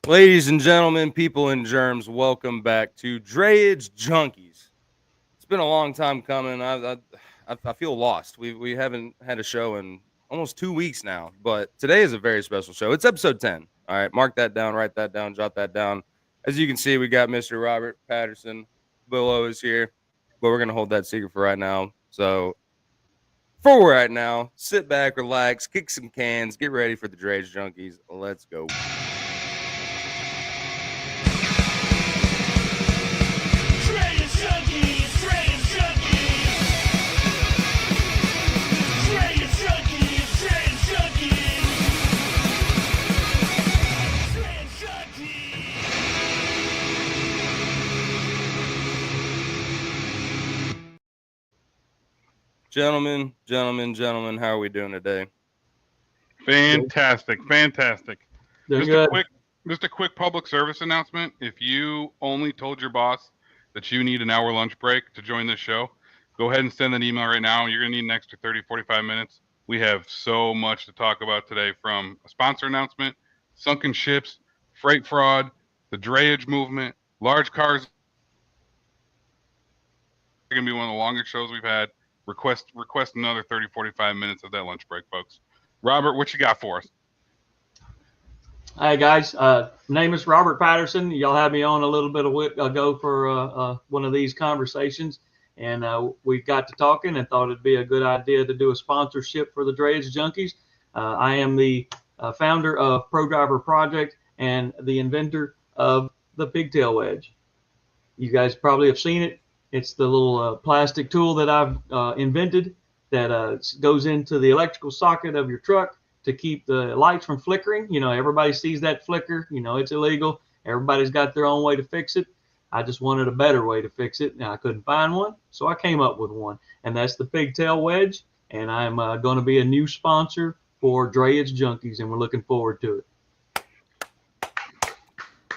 Ladies and gentlemen, people and germs, welcome back to Drayage Junkies. It's been a long time coming. I feel lost. We haven't had a show in almost 2 weeks now, but today is a very special show. It's episode 10. All right, mark that down, write that down, jot that down. As you can see, we got Mr. Robert Patterson. Willow is here, but we're gonna hold that secret for right now. So for right now, sit back, relax, kick some cans, get ready for the Drayage Junkies. Let's go. Gentlemen, how are we doing today? Fantastic. Good. Just a quick public service announcement. If you only told your boss that you need an hour lunch break to join this show, go ahead and send an email right now. You're going to need an extra 30, 45 minutes. We have so much to talk about today, from a sponsor announcement, sunken ships, freight fraud, the drayage movement, large cars. It's going to be one of the longest shows we've had. Request another 30, 45 minutes of that lunch break, folks. Robert, what you got for us? Hey guys, name is Robert Patterson. Y'all had me on a little bit ago for one of these conversations, and we got to talking and thought it'd be a good idea to do a sponsorship for the Drayage Junkies. I am the founder of Pro Driver Project and the inventor of the pigtail wedge. You guys probably have seen it. It's the little plastic tool that I've invented that goes into the electrical socket of your truck to keep the lights from flickering. You know, everybody sees that flicker. You know, it's illegal. Everybody's got their own way to fix it. I just wanted a better way to fix it, and I couldn't find one, so I came up with one, and that's the pigtail wedge. And I'm going to be a new sponsor for Drayage Junkies, and we're looking forward to it.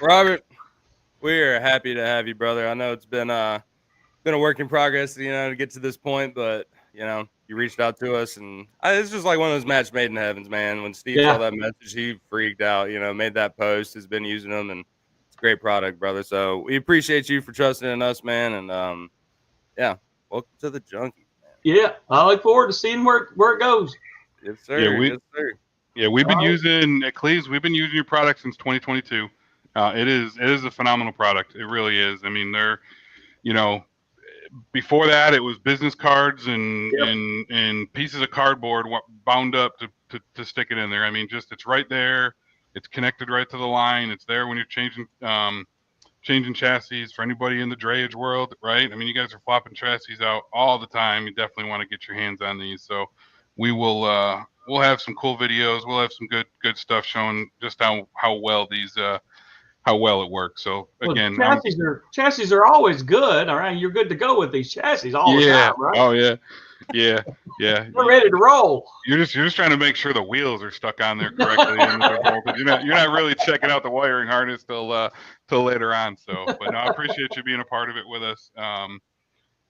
Robert, we're happy to have you, brother. I know it's been a work in progress, to get to this point, but you reached out to us, and it's just like one of those match made in heavens, man. When Steve saw that message, he freaked out. Made that post, has been using them, and it's a great product, brother. So we appreciate you for trusting in us, man. And welcome to the Junkie, man. Yeah, I look forward to seeing where it goes. Yes, sir. Yes, sir. Yeah, we've been using at Cleves. We've been using your product since 2022. It is a phenomenal product. It really is. I mean, they're, before that, it was business cards and pieces of cardboard bound up to stick it in there. I mean, it's right there. It's connected right to the line. It's there when you're changing chassis. For anybody in the drayage world, right? I mean, you guys are flopping chassis out all the time. You definitely want to get your hands on these. So we will we'll have some cool videos. We'll have some good stuff showing just how well these how well it works. So again, chassis are always good. All right, you're good to go with these chassis all the time, right? Oh yeah. We're ready to roll. You're just trying to make sure the wheels are stuck on there correctly. You're not really checking out the wiring harness till later on. So, but no, I appreciate you being a part of it with us.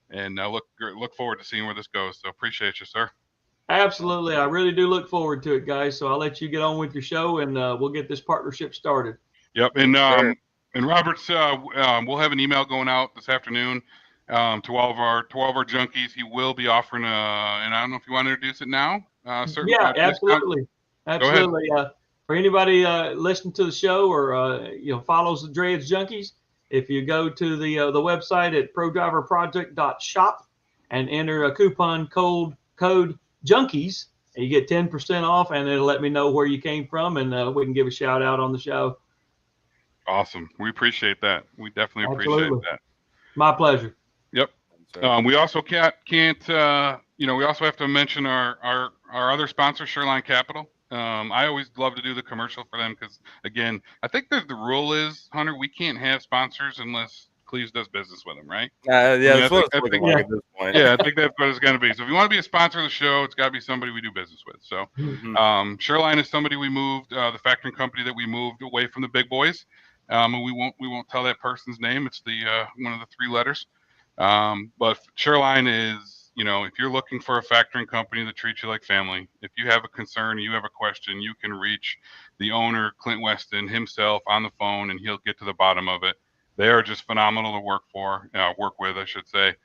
And I look forward to seeing where this goes. So appreciate you, sir. Absolutely, I really do look forward to it, guys. So I'll let you get on with your show, and we'll get this partnership started. Yep, and Robert's we'll have an email going out this afternoon to all of our junkies. He will be offering and I don't know if you want to introduce it now. Yeah, absolutely. For anybody listening to the show or follows the Drayage Junkies, if you go to the website at prodriverproject.shop and enter a coupon code Junkies, and you get 10% off, and it'll let me know where you came from, and we can give a shout out on the show. Awesome. We appreciate that. We definitely appreciate that. My pleasure. Yep. We also can't we also have to mention our other sponsor, SureLine Capital. I always love to do the commercial for them because, again, I think the rule is, Hunter, we can't have sponsors unless Cleves does business with them, right? That's what it's looking like at this point. Yeah, I think that's what it's going to be. So if you want to be a sponsor of the show, it's got to be somebody we do business with. So SureLine is somebody we moved, the factoring company that we moved away from the big boys. And we won't tell that person's name. It's the one of the three letters. But SureLine is you know, if you're looking for a factoring company that treats you like family, if you have a concern, you have a question, you can reach the owner, Clint Weston himself, on the phone, and he'll get to the bottom of it. They are just phenomenal to work with, I should say.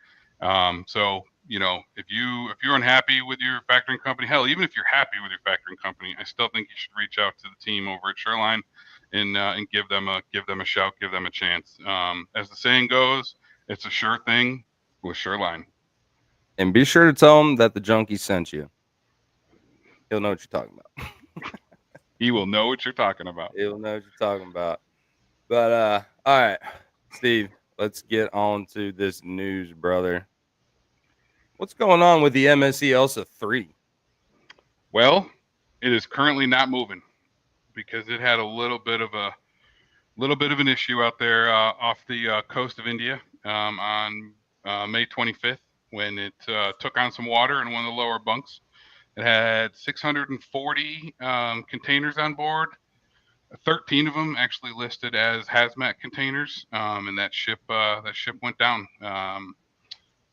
So, you know, if you're unhappy with your factoring company, hell, even if you're happy with your factoring company, I still think you should reach out to the team over at SureLine and give them a shout, give them a chance. As the saying goes, it's a sure thing with SureLine. And be sure to tell him that the junkie sent you. He'll know what you're talking about. He will know what you're talking about. He'll know what you're talking about. But all right, Steve, let's get on to this news, brother. What's going on with the MSC Elsa 3? Well, it is currently not moving because it had a little bit of an issue out there off the coast of India on May 25th when it took on some water in one of the lower bunks. It had 640 containers on board. 13 of them actually listed as hazmat containers, and that ship went down.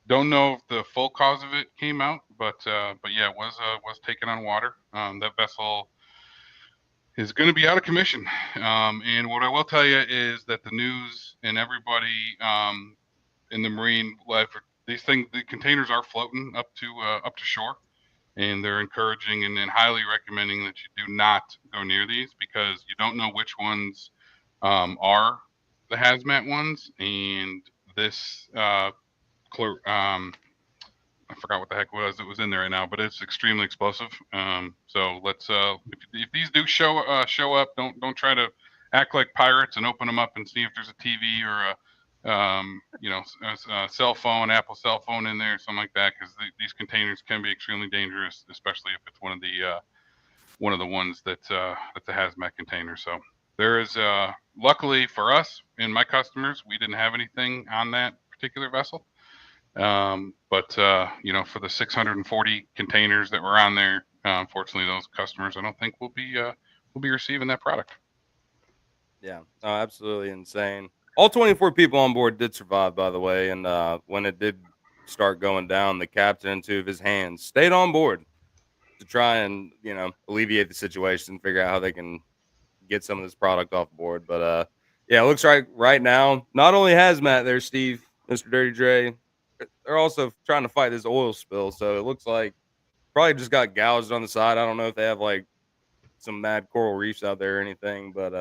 Don't know if the full cause of it came out, but yeah, it was taken on water. That vessel is going to be out of commission. And what I will tell you is that the news and everybody in the marine life, the containers are floating up to shore, and they're encouraging and highly recommending that you do not go near these because you don't know which ones are the hazmat ones. And this I forgot what the heck it was in there right now, but it's extremely explosive. So let's if these do show up, don't try to act like pirates and open them up and see if there's a TV or a cell phone, Apple cell phone in there, something like that, because these containers can be extremely dangerous, especially if it's one of the ones that's a hazmat container. So there is luckily for us and my customers, we didn't have anything on that particular vessel. But for the 640 containers that were on there, unfortunately, those customers, I don't think will be receiving that product. Yeah, absolutely insane. All 24 people on board did survive, by the way. And when it did start going down, the captain, 2 of his hands, stayed on board to try and, alleviate the situation, figure out how they can get some of this product off board. But yeah, it looks like right now, not only hazmat there, Steve, Mr. Dirty Dray, they're also trying to fight this oil spill. So it looks like probably just got gouged on the side. I don't know if they have like some mad coral reefs out there or anything, but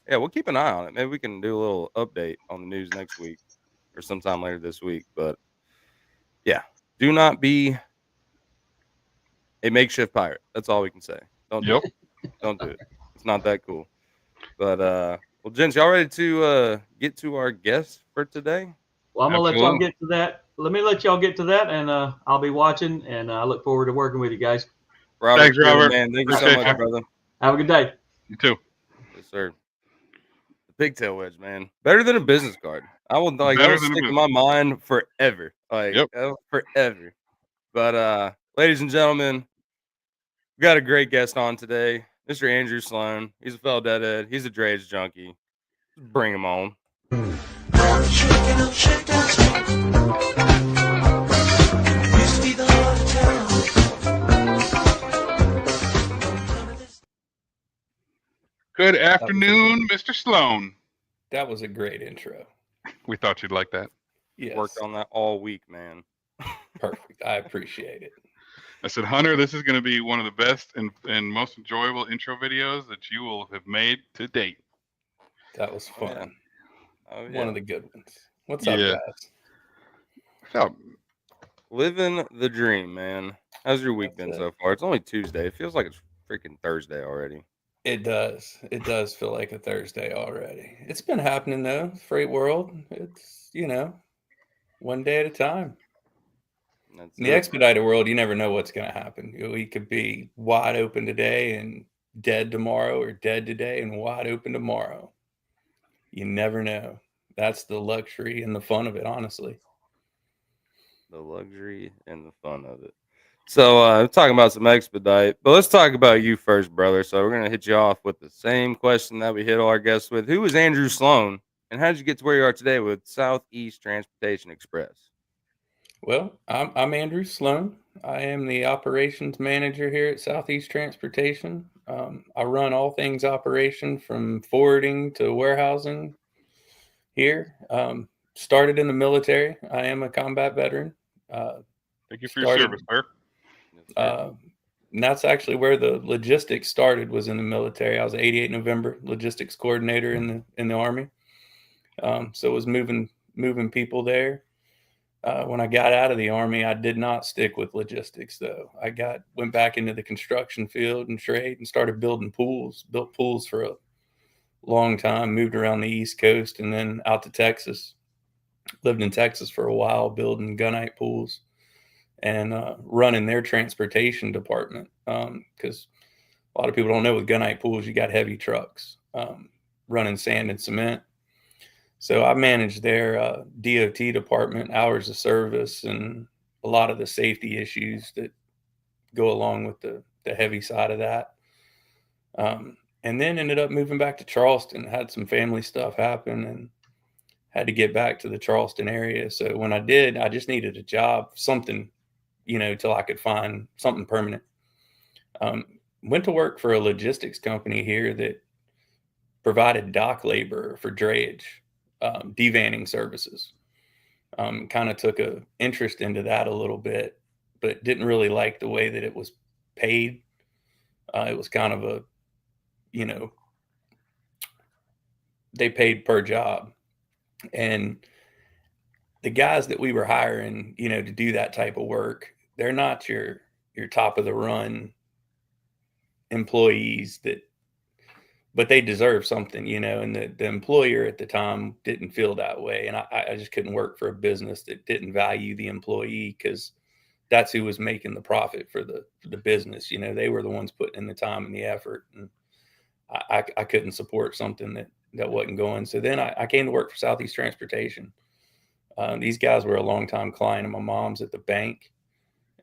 yeah, we'll keep an eye on it. Maybe we can do a little update on the news next week or sometime later this week. But yeah, do not be a makeshift pirate. That's all we can say. Don't do it. Don't do it. It's not that cool. But well, gents, y'all ready to get to our guest for today? Well, I'm gonna let y'all get to that. Let me let y'all get to that, and I'll be watching, and I look forward to working with you guys. Robert, thanks, Robert. Man, thank you so much, brother. Have a good day. You too. Yes, sir. The pigtail wedge, man, better than a business card. I will stick in my mind forever, forever. But ladies and gentlemen, we got a great guest on today, Mr. Andrew Sloan. He's a fellow deadhead. He's a Drayage junkie. Bring him on. Good afternoon, Mr. Sloan. That was a great intro. We thought you'd like that. Yes. Worked on that all week, man. Perfect. I appreciate it. I said, Hunter, this is going to be one of the best and most enjoyable intro videos that you will have made to date. That was fun. Oh, yeah. One of the good ones. What's up, guys? So, living the dream, man. How's your week been so far? It's only Tuesday. It feels like it's freaking Thursday already. It does. It does feel like a Thursday already. It's been happening, though. Freight world. It's, one day at a time. In the expedited world, you never know what's going to happen. We could be wide open today and dead tomorrow, or dead today and wide open tomorrow. You never know. That's the luxury and the fun of it, honestly. The luxury and the fun of it. So talking about some expedite, but let's talk about you first, brother. So we're going to hit you off with the same question that we hit all our guests with. Who is Andrew Sloan, and how did you get to where you are today with Southeast Transportation Express? Well, I'm Andrew Sloan. I am the operations manager here at Southeast Transportation. I run all things operation from forwarding to warehousing here. Started in the military. I am a combat veteran. Thank you for your service, sir. And that's actually where the logistics started, was in the military. I was 88 November logistics coordinator in the Army. So it was moving people there. When I got out of the Army, I did not stick with logistics, though. I went back into the construction field and trade and started building pools. Built pools for a long time, moved around the East Coast and then out to Texas. Lived in Texas for a while, building gunite pools and running their transportation department. Because a lot of people don't know, with gunite pools, you got heavy trucks running sand and cement. So I managed their DOT department, hours of service, and a lot of the safety issues that go along with the heavy side of that. And then ended up moving back to Charleston, had some family stuff happen and had to get back to the Charleston area. So when I did, I just needed a job, something, till I could find something permanent. Went to work for a logistics company here that provided dock labor for drayage. Devanning services. Kind of took an interest into that a little bit, but didn't really like the way that it was paid. It was kind of they paid per job. And the guys that we were hiring, to do that type of work, they're not your top of the run employees but they deserve something, and the employer at the time didn't feel that way. And I just couldn't work for a business that didn't value the employee, because that's who was making the profit for the business. They were the ones putting in the time and the effort. And I couldn't support something that wasn't going. So then I came to work for Southeast Transportation. These guys were a longtime client of my mom's at the bank,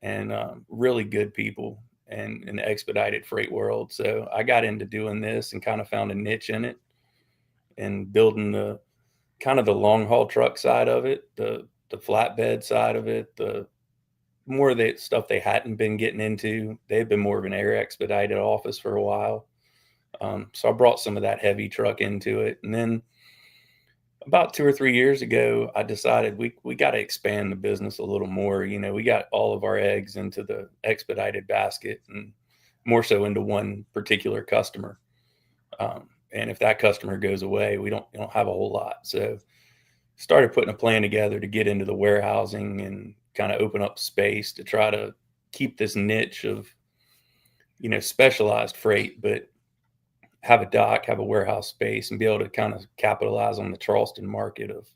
and really good people. And in the expedited freight world. So I got into doing this and kind of found a niche in it, and building the kind of the long haul truck side of it, the flatbed side of it, the more of the stuff they hadn't been getting into. They've been more of an air expedited office for a while. So I brought some of that heavy truck into it. And then about 2 or 3 years ago, I decided we got to expand the business a little more. We got all of our eggs into the expedited basket, and more so into one particular customer. And if that customer goes away, we don't have a whole lot. So started putting a plan together to get into the warehousing and kind of open up space to try to keep this niche of, specialized freight, but have a dock, have a warehouse space, and be able to kind of capitalize on the Charleston market of,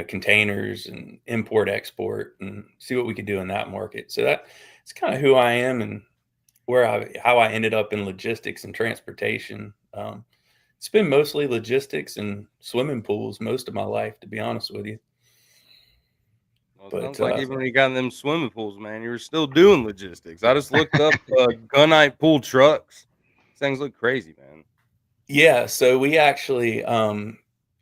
containers and import export, and see what we could do in that market. So that's kind of who I am and how I ended up in logistics and transportation. It's been mostly logistics and swimming pools most of my life, to be honest with you. Well, it sounds like even when you got in them swimming pools, man, you were still doing logistics. I just looked up gunite pool trucks. Things look crazy, man. Yeah, so we actually,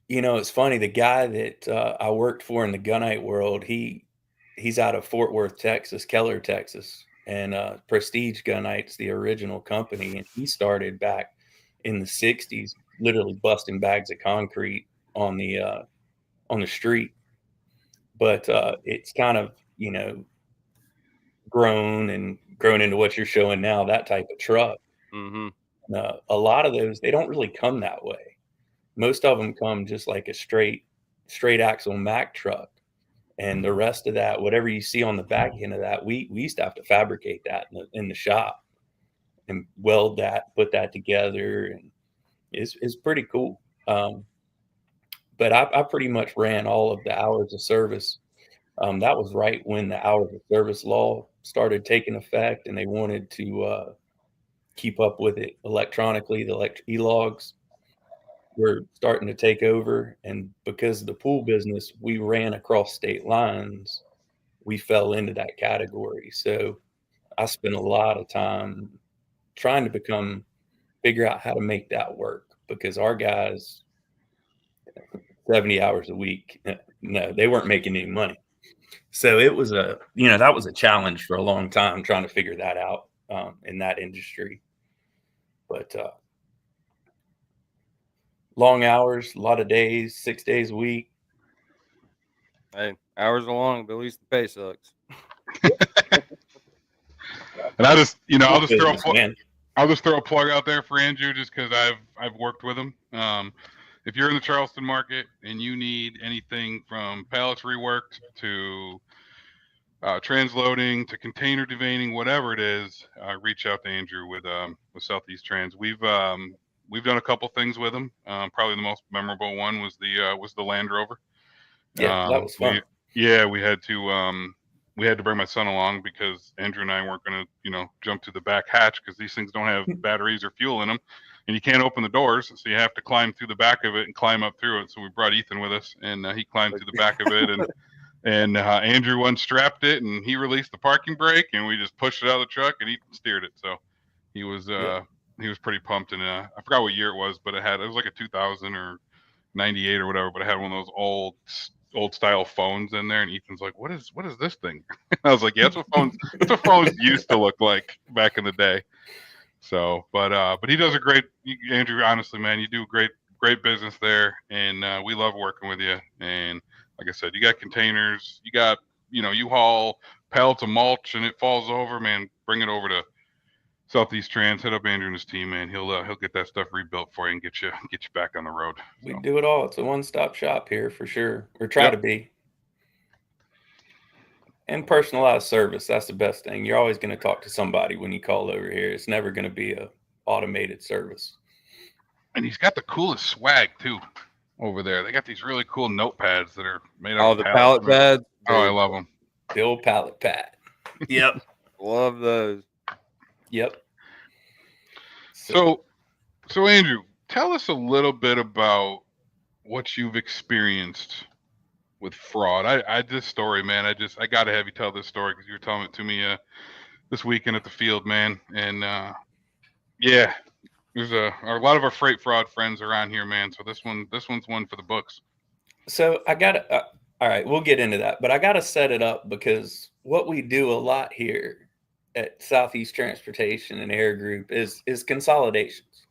it's funny. The guy that I worked for in the gunite world, he's out of Fort Worth, Texas, Keller, Texas, and Prestige Gunite's the original company, and he started back in the '60s, literally busting bags of concrete on the street. But it's kind of grown into what you're showing now, that type of truck. Mm-hmm. A lot of those, they don't really come that way. Most of them come just like a straight axle Mack truck, and the rest of that, whatever you see on the back end of that, we used to have to fabricate that in the shop and weld that, put that together, and it's pretty cool. But I pretty much ran all of the hours of service. That was right when the hours of service law started taking effect, and they wanted to keep up with it electronically. The e-logs were starting to take over, and because of the pool business, we ran across state lines. We fell into that category. So I spent a lot of time trying to figure out how to make that work, because our guys, 70 hours a week, no, they weren't making any money. So it was that was a challenge for a long time trying to figure that out in that industry. But long hours, a lot of days, 6 days a week. Hey, hours are long, but at least the pay sucks. And I just, I'll just throw a plug out there for Andrew just because I've worked with him. If you're in the Charleston market and you need anything from pallets reworked to transloading to container deveining, whatever it is, reach out to Andrew with Southeast Trans. We've done a couple things with him. Probably the most memorable one was the Land Rover. Yeah, that was fun. We had to bring my son along because Andrew and I weren't going to, jump to the back hatch because these things don't have batteries or fuel in them, and you can't open the doors, so you have to climb through the back of it and climb up through it. So we brought Ethan with us, and he climbed through the back of it, and Andrew unstrapped it, and he released the parking brake, and we just pushed it out of the truck, and Ethan steered it. So he was pretty pumped, and I forgot what year it was, but it was like a 2000 or 98 or whatever, but it had one of those old style phones in there, and Ethan's like, what is this thing? I was like, yeah, that's what phones used to look like back in the day. So but he does Andrew, honestly, man, you do great business there, and we love working with you. And like I said, you got containers, you got, you haul pallets of mulch and it falls over, man, bring it over to Southeast Trans, hit up Andrew and his team, man. He'll get that stuff rebuilt for you and get you back on the road. We do it all. It's a one-stop shop here for sure. Or try to be. And personalized service, that's the best thing. You're always going to talk to somebody when you call over here. It's never going to be a automated service. And he's got the coolest swag too over there. They got these really cool notepads that are made out of the pallet pads. Oh, I love them. The old pallet pad. Yep. Love those. Yep. So Andrew, tell us a little bit about what you've experienced with fraud. This story, man, I got to have you tell this story because you were telling it to me this weekend at the field, man. And there's a lot of our freight fraud friends around here, man. So this one's one for the books. So I got to, all right, we'll get into that, but I got to set it up because what we do a lot here at Southeast Transportation and Air Group is consolidations,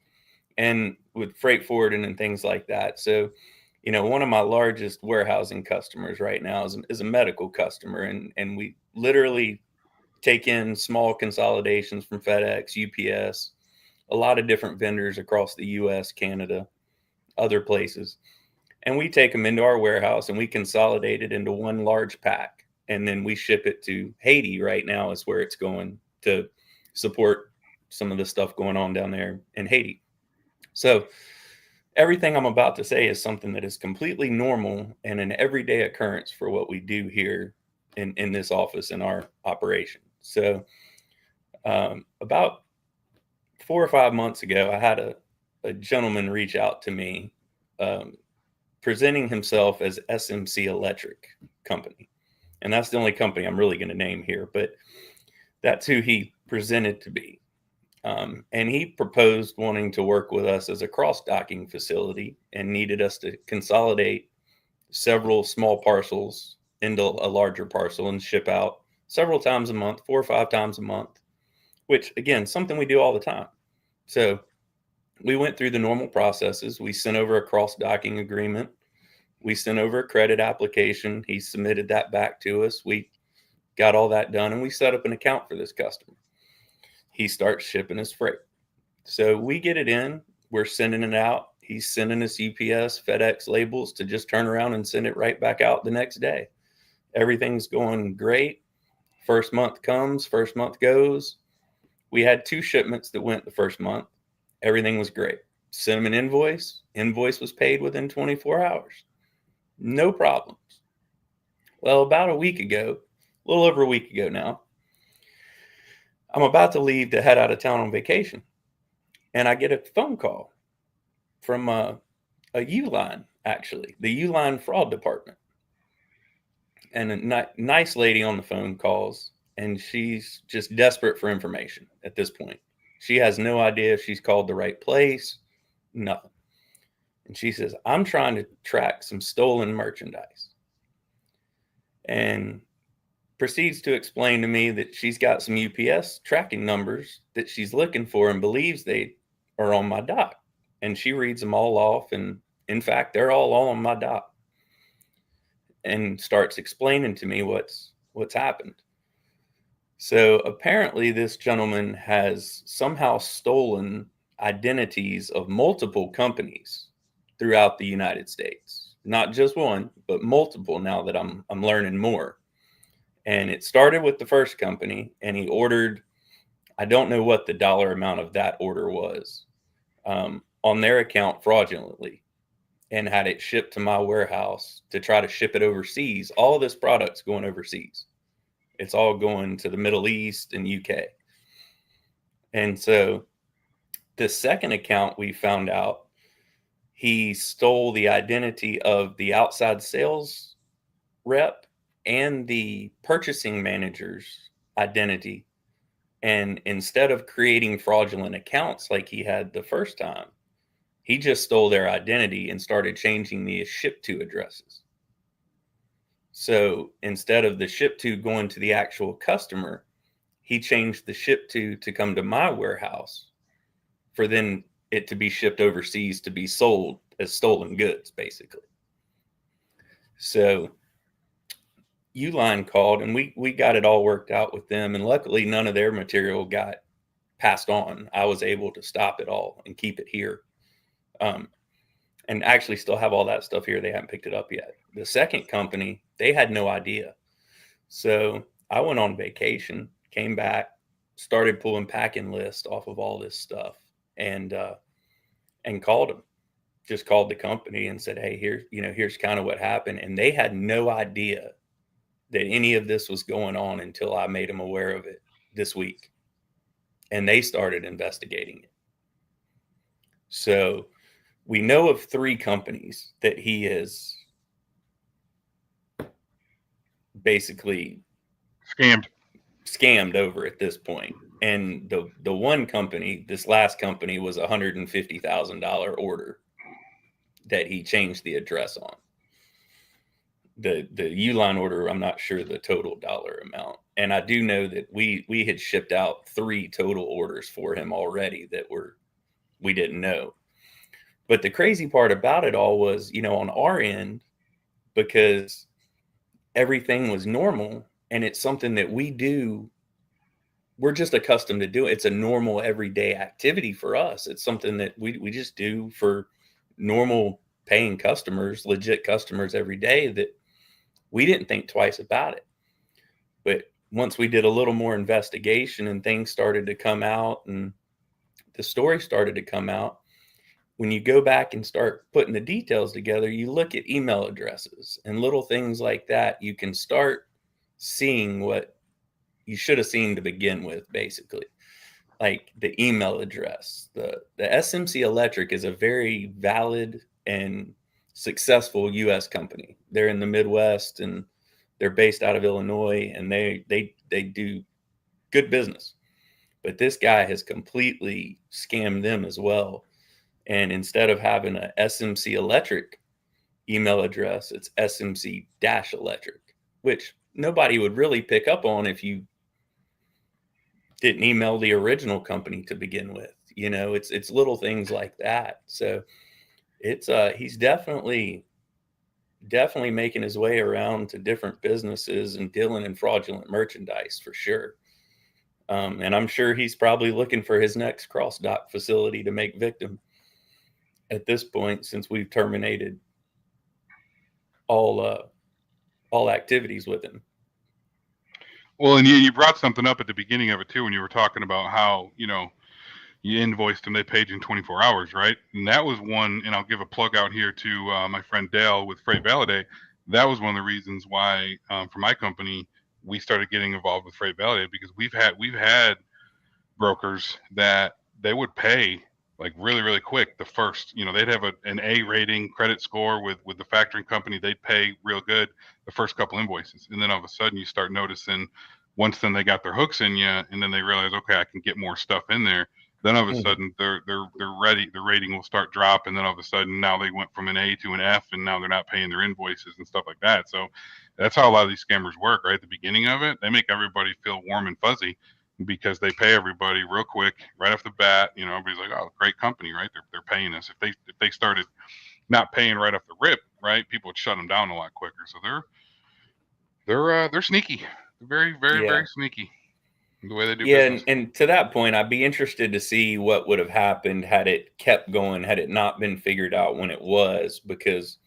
and with freight forwarding and things like that. So, one of my largest warehousing customers right now is a medical customer, and we literally take in small consolidations from FedEx, UPS, a lot of different vendors across the US, Canada, other places. And we take them into our warehouse and we consolidate it into one large pack. And then we ship it to Haiti right now is where it's going to support some of the stuff going on down there in Haiti. So everything I'm about to say is something that is completely normal and an everyday occurrence for what we do here in this office in our operation. So about 4 or 5 months ago, I had a gentleman reach out to me presenting himself as SMC Electric Company. And that's the only company I'm really going to name here, but that's who he presented to be. And he proposed wanting to work with us as a cross-docking facility and needed us to consolidate several small parcels into a larger parcel and ship out several times a month, 4 or 5 times a month, which, again, something we do all the time. So we went through the normal processes. We sent over a cross-docking agreement. We sent over a credit application. He submitted that back to us. We got all that done, and we set up an account for this customer. He starts shipping his freight. So we get it in. We're sending it out. He's sending us UPS, FedEx labels to just turn around and send it right back out the next day. Everything's going great. First month comes, first month goes. We had 2 shipments that went the first month. Everything was great. Sent him an invoice. Invoice was paid within 24 hours. No problems. Well, about a week ago, a little over a week ago now, I'm about to leave to head out of town on vacation. And I get a phone call from a Uline, actually, the Uline fraud department. And a nice lady on the phone calls, and she's just desperate for information at this point. She has no idea if she's called the right place, nothing. And she says, I'm trying to track some stolen merchandise. And proceeds to explain to me that she's got some UPS tracking numbers that she's looking for and believes they are on my dock. And she reads them all off. And in fact, they're all on my dock, and starts explaining to me what's happened. So apparently this gentleman has somehow stolen identities of multiple companies throughout the United States. Not just one, but multiple, now that I'm learning more. And it started with the first company, and he ordered, I don't know what the dollar amount of that order was, on their account fraudulently, and had it shipped to my warehouse to try to ship it overseas. All of this product's going overseas. It's all going to the Middle East and UK. And so the second account, we found out he stole the identity of the outside sales rep and the purchasing manager's identity. And instead of creating fraudulent accounts like he had the first time, he just stole their identity and started changing the ship to addresses. So instead of the ship to going to the actual customer, he changed the ship to come to my warehouse for then it to be shipped overseas to be sold as stolen goods, basically. So Uline called, and we got it all worked out with them. And luckily, none of their material got passed on. I was able to stop it all and keep it here. And actually still have all that stuff here. They haven't picked it up yet. The second company, they had no idea. So I went on vacation, came back, started pulling packing lists off of all this stuff, and called them. Just called the company and said, hey, here's kind of what happened. And they had no idea that any of this was going on until I made them aware of it this week. And they started investigating it. So we know of 3 companies that he is basically scammed over at this point. And the one company, this last company, was a $150,000 order that he changed the address on. The Uline order, I'm not sure the total dollar amount. And I do know that we had shipped out 3 total orders for him already that we didn't know. But the crazy part about it all was, on our end, because everything was normal and it's something that we do, we're just accustomed to do. It's a normal everyday activity for us. It's something that we just do for normal paying customers, legit customers every day, that we didn't think twice about it. But once we did a little more investigation and things started to come out and the story started to come out, when you go back and start putting the details together, you look at email addresses and little things like that. You can start seeing what you should have seen to begin with, basically. Like the email address. The SMC Electric is a very valid and successful U.S. company. They're in the Midwest and they're based out of Illinois, and they do good business. But this guy has completely scammed them as well. And instead of having a SMC Electric email address, it's SMC-Electric, which nobody would really pick up on if you didn't email the original company to begin with. It's little things like that. So he's definitely making his way around to different businesses and dealing in fraudulent merchandise for sure. And I'm sure he's probably looking for his next cross dock facility to make victim at this point, since we've terminated all activities with him. Well, and you brought something up at the beginning of it too, when you were talking about how, you invoiced them, they paid you in 24 hours, right? And that was one, and I'll give a plug out here to my friend Dale with Freight Validate. That was one of the reasons why, for my company, we started getting involved with Freight Validate, because we've had brokers that they would pay like really, really quick. The first, they'd have an A rating credit score with the factoring company. They'd pay real good the first couple invoices. And then all of a sudden you start noticing, once then they got their hooks in you, and then they realize, okay, I can get more stuff in there. Then all of a sudden they're ready. The rating will start dropping. And then all of a sudden now they went from an A to an F, and now they're not paying their invoices and stuff like that. So That's how a lot of these scammers work, right? At the beginning of it, they make everybody feel warm and fuzzy because they pay everybody real quick right off the bat. You know, everybody's like, "Oh, great company, right? They're paying us." If they started not paying right off the rip, right, people would shut them down a lot quicker. So they're sneaky. They're very, very, very sneaky the way they do business. And to that point, I'd be interested to see what would have happened had it kept going, had it not been figured out when it was, because,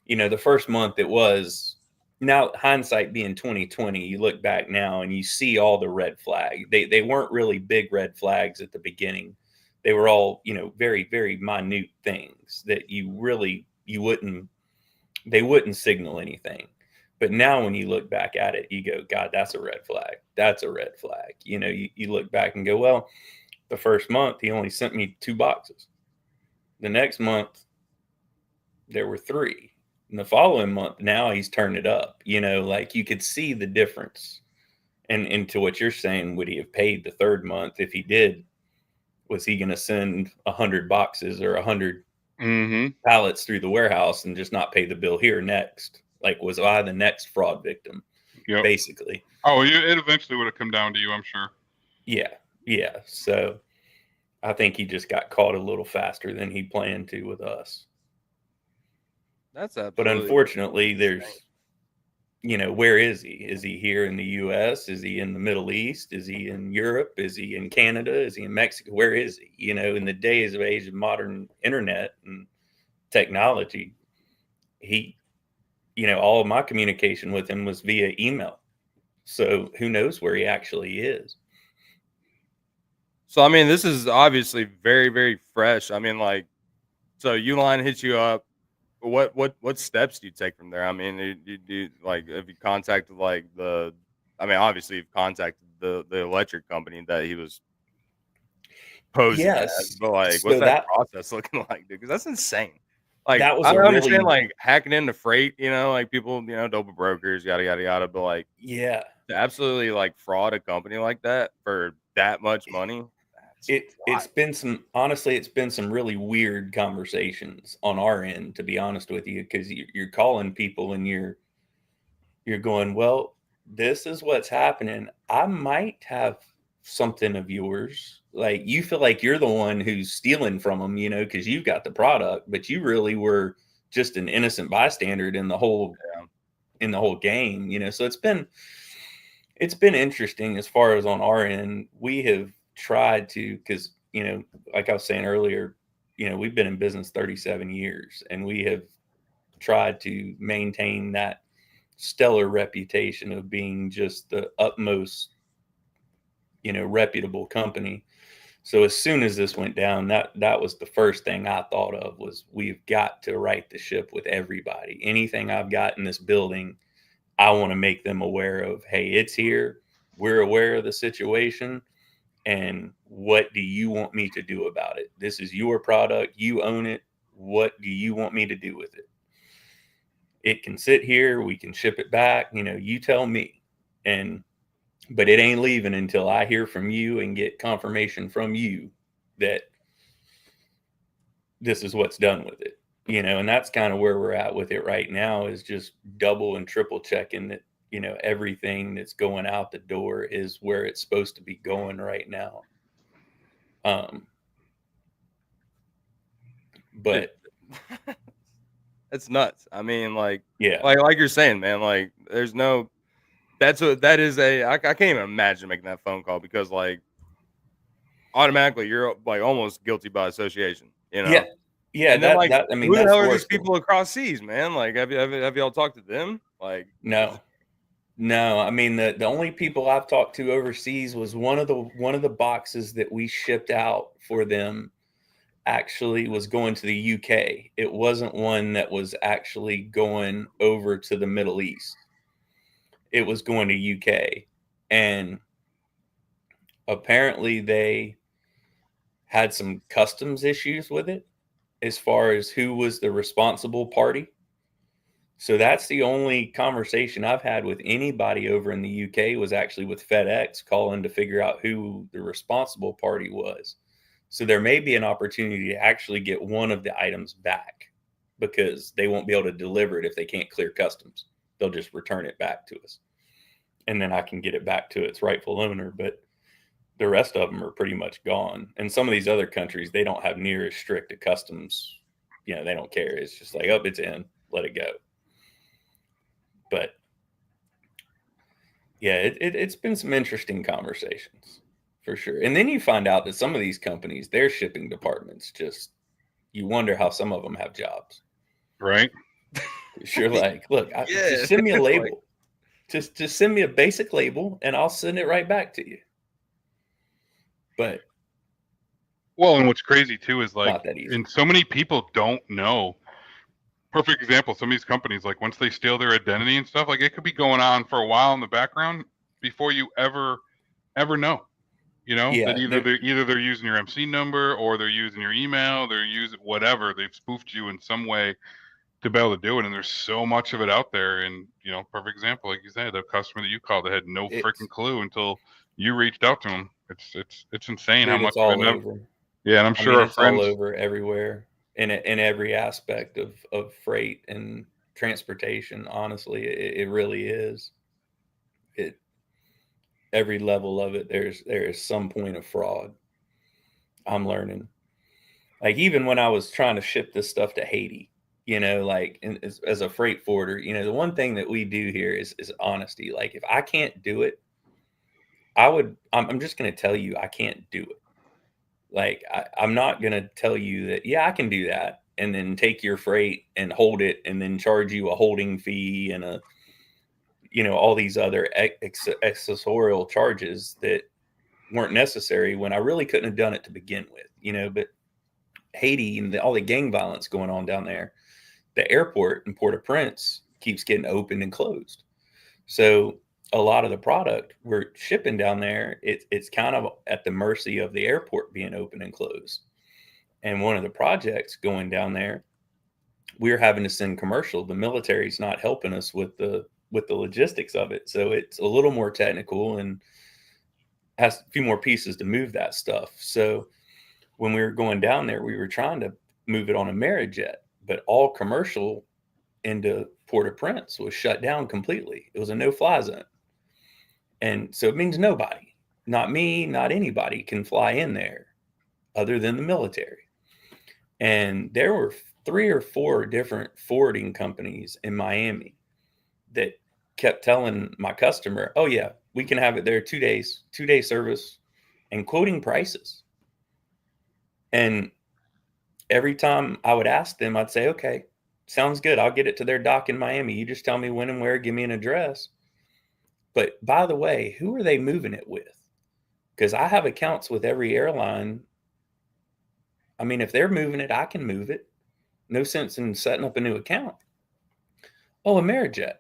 you know, the first month it was. Now, hindsight being 2020, you look back now and you see all the red flags. They weren't really big red flags at the beginning. They were all, you know, very, very minute things that they wouldn't signal anything. But now when you look back at it, you go, God, that's a red flag. That's a red flag. You know, you look back and go, well, the first month he only sent me 2 boxes. The next month there were 3. And the following month, now he's turned it up. You know, like you could see the difference. And into what you're saying, would he have paid the 3rd month? If he did, was he going to send 100 boxes or 100 pallets through the warehouse and just not pay the bill here next? Like, was I the next fraud victim? Yep. Basically. Oh, it eventually would have come down to you, I'm sure. Yeah. So I think he just got caught a little faster than he planned to with us. That's absolutely. But unfortunately, there's, you know, where is he? Is he here in the U.S.? Is he in the Middle East? Is he in Europe? Is he in Canada? Is he in Mexico? Where is he? You know, in the days of age of modern internet and technology, you know, all of my communication with him was via email. So who knows where he actually is? So, I mean, this is obviously very, very fresh. I mean, like, so Uline hits you up. What steps do you take from there? I mean, do like, have you contacted like obviously you've contacted the electric company that he was posing as, but like, so what's that process looking like, dude? Because that's insane. Like, I don't understand like hacking into freight, you know, like people, you know, double brokers, yada yada yada, but like, yeah, to absolutely like fraud a company like that for that much money. It's been some really weird conversations on our end, to be honest with you, because you're calling people and you're going, well, this is what's happening. I might have something of yours. Like, you feel like you're the one who's stealing from them, you know, because you've got the product, but you really were just an innocent bystander in the whole game, you know. So it's been interesting as far as on our end. We have tried to, because, you know, like I was saying earlier, you know, we've been in business 37 years and we have tried to maintain that stellar reputation of being just the utmost, you know, reputable company. So as soon as this went down, that was the first thing I thought of, was we've got to right the ship with everybody. Anything I've got in this building, I want to make them aware of, hey, it's here. We're aware of the situation. And what do you want me to do about it? This is your product. You own it. What do you want me to do with it? It can sit here. We can ship it back. You know, you tell me. But it ain't leaving until I hear from you and get confirmation from you that this is what's done with it. You know, and that's kind of where we're at with it right now, is just double and triple checking that, you know, everything that's going out the door is where it's supposed to be going right now. But it's nuts. I mean, like, yeah, like you're saying, man, like there's no, I can't even imagine making that phone call, because like automatically you're like almost guilty by association, you know? Yeah. And then, like, I mean, who the hell are these people across seas, man? Like, have y'all talked to them? Like, no. I mean, the only people I've talked to overseas was one of the boxes that we shipped out for them actually was going to the UK. It wasn't one that was actually going over to the Middle East. It was going to UK. And apparently they had some customs issues with it as far as who was the responsible party. So that's the only conversation I've had with anybody over in the UK, was actually with FedEx calling to figure out who the responsible party was. So there may be an opportunity to actually get one of the items back, because they won't be able to deliver it if they can't clear customs. they'll just return it back to us, and then I can get it back to its rightful owner. But the rest of them are pretty much gone. And some of these other countries, they don't have near as strict a customs. You know, they don't care. It's just like, oh, it's in, let it go. But yeah, it's been some interesting conversations for sure. And then you find out that some of these companies, their shipping departments, just, you wonder how some of them have jobs. Right. You're like, look, just send me a label. Just send me a basic label and I'll send it right back to you. But well, and what's crazy too is like, not that easy. and so many people don't know. Perfect example, some of these companies, like once they steal their identity and stuff, like it could be going on for a while in the background before you ever know. You know, Yeah, that either they're using your MC number or they're using your email, they're using whatever, they've spoofed you in some way to be able to do it. And there's so much of it out there. And you know, perfect example, like you said, the customer that you called, they had no freaking clue until you reached out to them. It's insane, dude, how much it's all over. Yeah, and I'm sure our it's friends all over everywhere in every aspect of freight and transportation. Honestly, it really is. Every level of it, there is some point of fraud. I'm learning. Like even when I was trying to ship this stuff to Haiti, you know, like as a freight forwarder, you know, the one thing that we do here is honesty. Like if I can't do it, I'm just going to tell you I can't do it. Like I'm not going to tell you that, yeah, I can do that, and then take your freight and hold it and then charge you a holding fee and a, you know, all these other accessorial charges that weren't necessary when I really couldn't have done it to begin with, you know. But Haiti and all the gang violence going on down there, the airport in Port-au-Prince keeps getting opened and closed. So a lot of the product we're shipping down there, it's kind of at the mercy of the airport being open and closed. And one of the projects going down there, we're having to send commercial. The military's not helping us with the logistics of it. So it's a little more technical and has a few more pieces to move that stuff. So when we were going down there, we were trying to move it on a Amerijet, but all commercial into Port-au-Prince was shut down completely. It was a no-fly zone. And so it means nobody, not me, not anybody can fly in there other than the military. And there were 3 or 4 different forwarding companies in Miami that kept telling my customer, oh yeah, we can have it there 2 days, 2-day service, and quoting prices. And every time I would ask them, I'd say, okay, sounds good. I'll get it to their dock in Miami. You just tell me when and where, give me an address. But by the way, who are they moving it with? Because I have accounts with every airline. I mean, if they're moving it, I can move it. No sense in setting up a new account. Oh, Amerijet.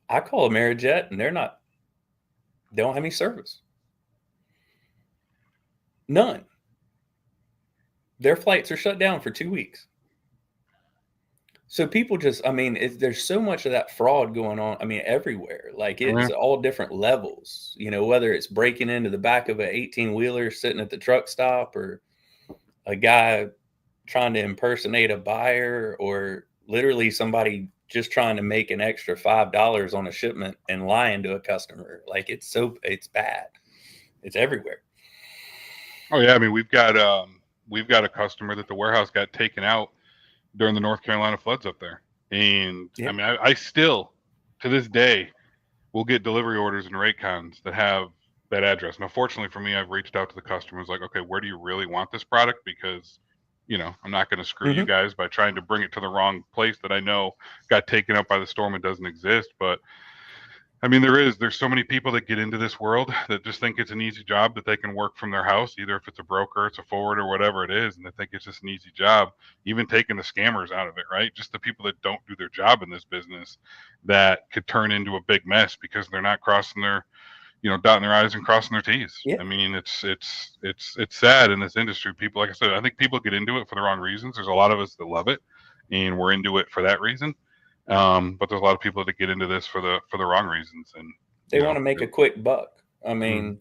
I call Amerijet and they don't have any service. None. Their flights are shut down for 2 weeks. So people just, I mean, there's so much of that fraud going on. I mean, everywhere. Like it's all different levels, you know, whether it's breaking into the back of an 18-wheeler sitting at the truck stop, or a guy trying to impersonate a buyer, or literally somebody just trying to make an extra $5 on a shipment and lying to a customer. Like it's bad. It's everywhere. Oh yeah, I mean we've got a customer that the warehouse got taken out during the North Carolina floods up there, and I mean I still to this day will get delivery orders and Raycons that have that address. Now, fortunately for me, I've reached out to the customers like, okay, where do you really want this product? Because you know I'm not going to screw you guys by trying to bring it to the wrong place that I know got taken up by the storm and doesn't exist. But I mean, there's so many people that get into this world that just think it's an easy job that they can work from their house, either if it's a broker, it's a forwarder, whatever it is, and they think it's just an easy job, even taking the scammers out of it, right? Just the people that don't do their job in this business that could turn into a big mess because they're not crossing their, you know, dotting their I's and crossing their T's. Yeah. I mean, it's sad in this industry. People, like I said, I think people get into it for the wrong reasons. There's a lot of us that love it and we're into it for that reason. But there's a lot of people that get into this for the wrong reasons, and they want to make a quick buck. I mean,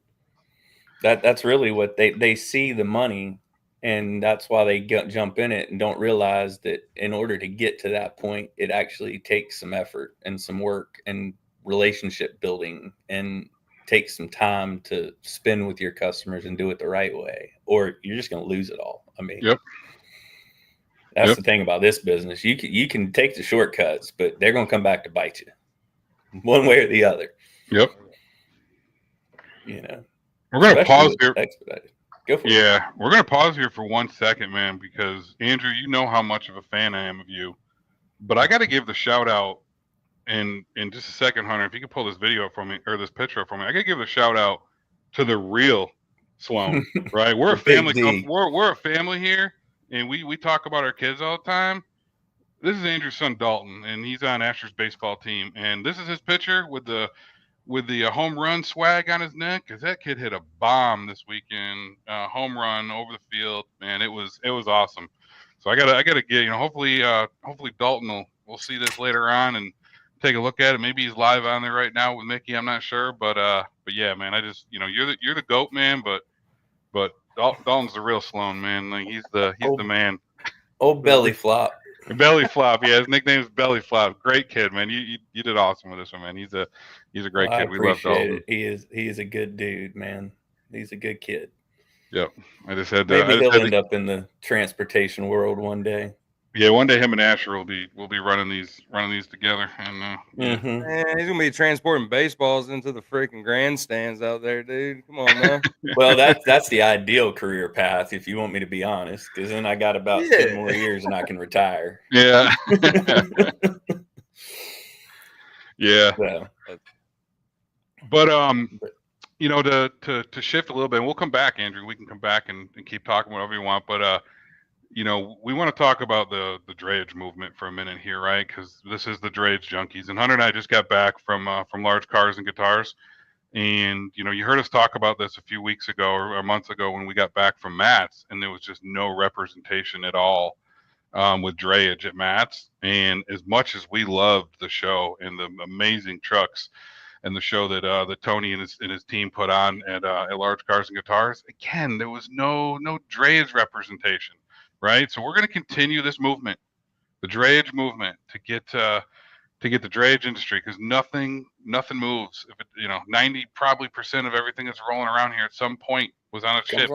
that's really what they see the money And that's why they jump in it and don't realize that in order to get to that point, it actually takes some effort and some work and relationship building, and takes some time to spend with your customers and do it the right way, or you're just going to lose it all. I mean, Yep. That's the thing about this business. You can take the shortcuts, but they're going to come back to bite you one way or the other. Yep. You know, we're going to pause here. Expedited. Go for it. Yeah, we're going to pause here for 1 second, man, because Andrew, you know how much of a fan I am of you, but I got to give the shout out in just a second, Hunter. If you could pull this video up for me, or this picture up for me, I got to give a shout out to the real Sloan, right? We're a family. We're a family here, and we talk about our kids all the time. This is Andrew's son Dalton, and he's on Asher's baseball team, and this is his picture with the home run swag on his neck, because that kid hit a bomb this weekend, home run over the field, man. It was awesome. So I gotta get, hopefully Dalton will see this later on and take a look at it. Maybe he's live on there right now with Mickey. I'm not sure, but yeah, man. I just, you're the GOAT, man. But Dalton's the real Sloan, man. Like he's the man. Old belly flop. Belly Flop, yeah, his nickname is Belly Flop. Great kid, man. You did awesome with this one, man. He's a great kid. We love Dalton. He is a good dude, man. He's a good kid. Yep. I just had maybe he'll end up in the transportation world one day. Yeah, one day him and Asher will be running these together, and Man, he's gonna be transporting baseballs into the freaking grandstands out there, dude. Come on, man. Well, that's the ideal career path, if you want me to be honest, because then I got about 10 more years and I can retire. Yeah. Yeah. So. But to shift a little bit, and we'll come back, Andrew. We can come back and keep talking whatever you want, but we want to talk about the drayage movement for a minute here, right? Because this is the Drayage Junkies, and Hunter and I just got back from Large Cars and Guitars, and you heard us talk about this a few weeks ago or months ago when we got back from Matt's, and there was just no representation at all with drayage at Matt's. And as much as we loved the show and the amazing trucks and the show that Tony and his team put on at Large Cars and Guitars, again, there was no drayage representation. Right, so we're going to continue this movement, the drayage movement, to get the drayage industry, because nothing moves. If it, 90% of everything that's rolling around here at some point was on a ship.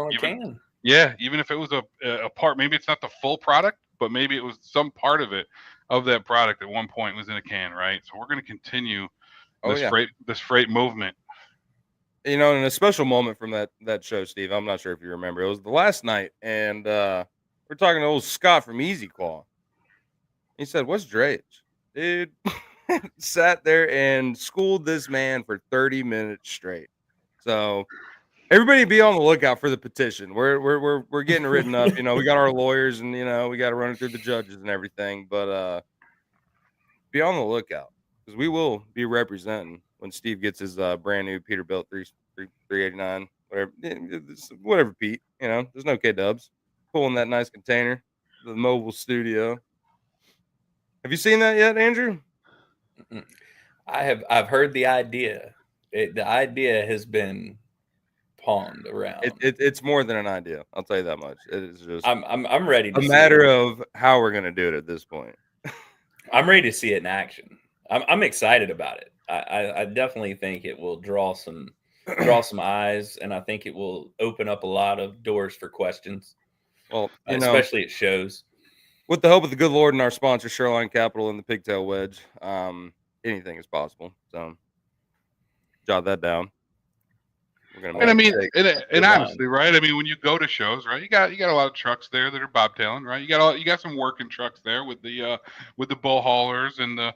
Even if it was a part, maybe it's not the full product, but maybe it was some part of that product at one point was in a can, right? So we're going to continue this freight movement. In a special moment from that show, Steve, I'm not sure if you remember, it was the last night, and we're talking to old Scott from Easy Claw. He said, "What's drayage?" Dude sat there and schooled this man for 30 minutes straight. So everybody be on the lookout for the petition. We're getting written up. We got our lawyers, and we got to run it through the judges and everything. But be on the lookout, because we will be representing when Steve gets his brand new Peterbilt 389, whatever Pete. There's no K-dubs. Pulling that nice container, the mobile studio. Have you seen that yet, Andrew? I've heard the idea. The idea has been pawned around. It's more than an idea. I'll tell you that much. It is just. I'm ready. To a matter of how we're gonna do it at this point. I'm ready to see it in action. I'm excited about it. I definitely think it will draw some eyes, and I think it will open up a lot of doors for questions. Well, especially at shows. With the help of the good Lord and our sponsor, SureLine Capital and the Pigtail Wedge, anything is possible. So, jot that down. And honestly, right? I mean, when you go to shows, right, you got a lot of trucks there that are bobtailing, right? You got some working trucks there with the bull haulers and the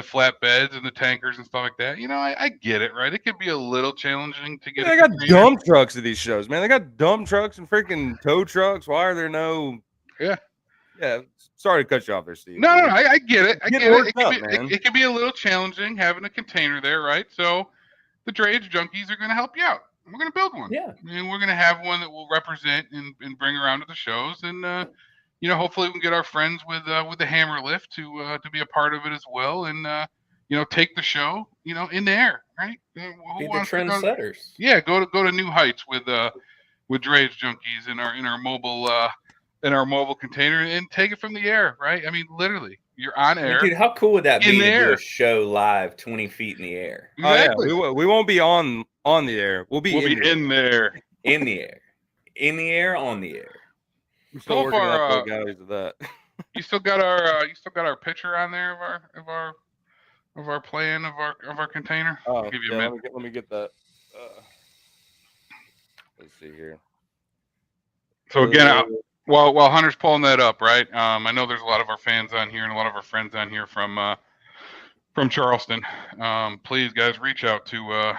flatbeds and the tankers and stuff like that. I get it, right? It could be a little challenging to get. They got dump trucks at these shows, man. They got dump trucks and freaking tow trucks. Why are there no? Yeah. Sorry to cut you off there, Steve. No, I get it. It can be a little challenging having a container there, right? So the Drayage Junkies are going to help you out. We're going to build one. Yeah. And we're going to have one that will represent and bring around to the shows. And, hopefully we can get our friends with the Hammer Lift to be a part of it as well. And, take the show, in the air, right? Be the trendsetters. Yeah. Go to new heights with with Drayage Junkies in our mobile container and take it from the air, right? I mean, literally, you're on air. Dude, how cool would that in be to do there. a show live 20 feet in the air? Exactly. Oh yeah, we won't be on the air. We'll be in there. In the air. In the air, on the air. We're still working out the legalities of that. You still got our picture on there of our plan of our container. Oh, I'll give you a yeah, minute. let me get that. Let's see here. So again, while Hunter's pulling that up, right? I know there's a lot of our fans on here and a lot of our friends on here from Charleston. Please, guys, reach out to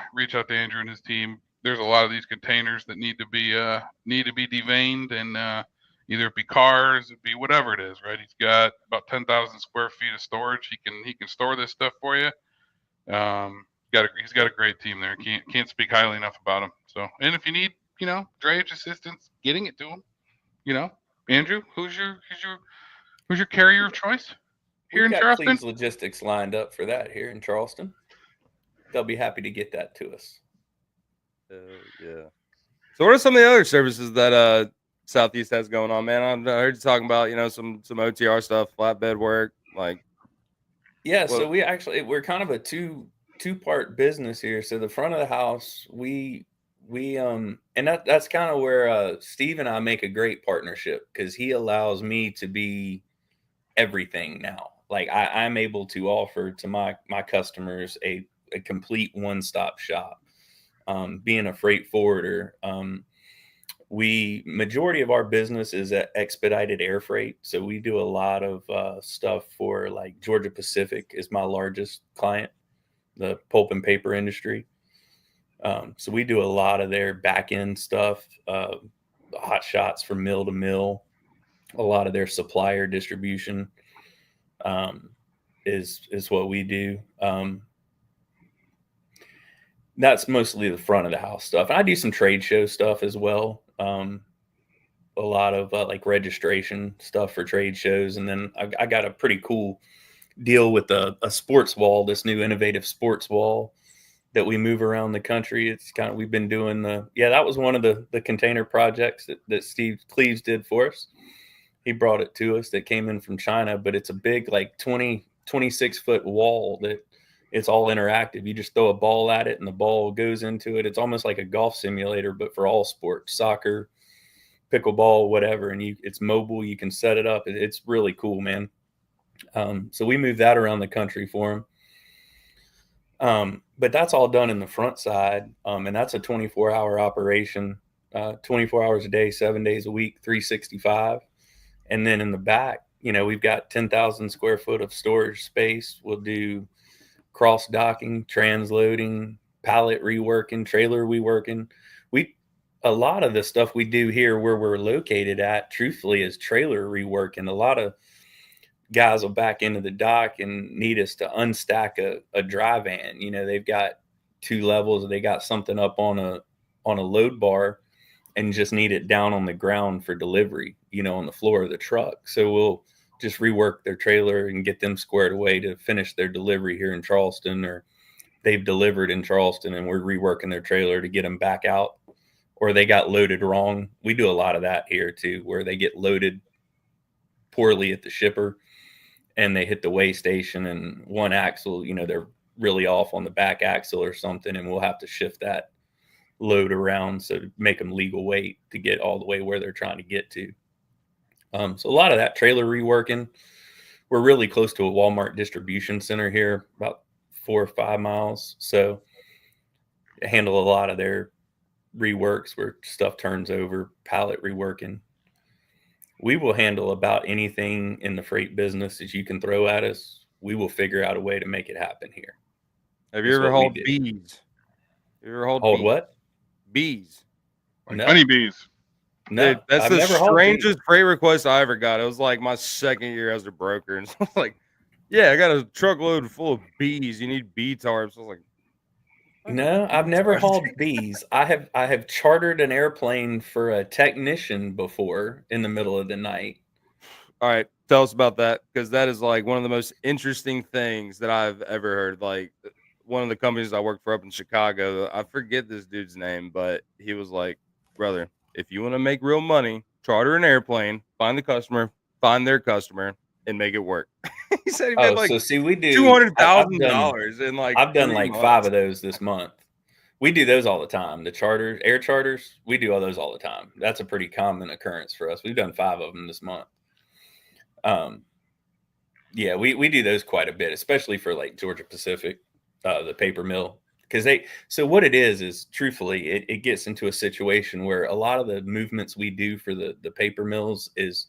Andrew and his team. There's a lot of these containers that need to be deveined, and either it be cars, it be whatever it is, right? He's got about 10,000 square feet of storage. He can store this stuff for you. He's got a great team there. Can't speak highly enough about him. So, and if you need, drayage assistance, getting it to him, Andrew, who's your carrier of choice here in Charleston? Cleve's Logistics lined up for that here in Charleston. They'll be happy to get that to us. Yeah. So what are some of the other services that Southeast has going on, man? I heard you talking about, some OTR stuff, flatbed work, like. Yeah, so we're kind of a two-part business here. So the front of the house, we and that's kind of where Steve and I make a great partnership, because he allows me to be everything now. Like I'm able to offer to my customers a complete one-stop shop. Being a freight forwarder, majority of our business is expedited air freight. So we do a lot of stuff for, like, Georgia Pacific is my largest client, the pulp and paper industry. So we do a lot of their back end stuff, hot shots from mill to mill. A lot of their supplier distribution is what we do. That's mostly the front of the house stuff. And I do some trade show stuff as well. A lot of like registration stuff for trade shows. And then I got a pretty cool deal with a sports wall, this new innovative sports wall that we move around the country. It's kind of, we've been doing that was one of the container projects that Steve Cleves did for us. He brought it to us that came in from China, but it's a big, like 26 foot wall that it's all interactive. You just throw a ball at it and the ball goes into it. It's almost like a golf simulator, but for all sports, soccer, pickleball, whatever. And it's mobile. You can set it up. It's really cool, man. So we moved that around the country for him. But that's all done in the front side. And that's a 24-hour operation, 24 hours a day, 7 days a week, 365. And then in the back, we've got 10,000 square foot of storage space. We'll do cross docking, transloading, pallet reworking, trailer reworking. A lot of the stuff we do here where we're located at, truthfully, is trailer reworking. A lot of guys will back into the dock and need us to unstack a dry van. They've got 2 levels. They got something up on a load bar and just need it down on the ground for delivery, on the floor of the truck. So we'll just rework their trailer and get them squared away to finish their delivery here in Charleston, or they've delivered in Charleston and we're reworking their trailer to get them back out, or they got loaded wrong. We do a lot of that here too, where they get loaded poorly at the shipper and they hit the weigh station and one axle, they're really off on the back axle or something, and we'll have to shift that load around so to make them legal weight to get all the way where they're trying to get to. So a lot of that trailer reworking. We're really close to a Walmart distribution center here, about 4 or 5 miles. So I handle a lot of their reworks where stuff turns over, pallet reworking. We will handle about anything in the freight business that you can throw at us. We will figure out a way to make it happen here. Have you ever hauled bees? You ever hauled what? Bees. Like honeybees. No, dude, that's the strangest freight request I ever got. It was like my second year as a broker, and so I was like, "Yeah, I got a truckload full of bees. You need bee tarps." I was like, "No, I've never hauled bees. I have chartered an airplane for a technician before in the middle of the night." All right, tell us about that, because that is like one of the most interesting things that I've ever heard. Like, one of the companies I worked for up in Chicago, I forget this dude's name, but he was like, "Brother, If you want to make real money, charter an airplane, find the customer, find their customer, and make it work. He said he made like so see, we do $200,000 in like I've done 3 like months. 5 of those this month. We do those all the time. The charters, air charters, we do all those all the time. That's a pretty common occurrence for us. We've done 5 of them this month. Yeah, we do those quite a bit, especially for like Georgia Pacific, the paper mill. So what it is truthfully, it gets into a situation where a lot of the movements we do for the paper mills is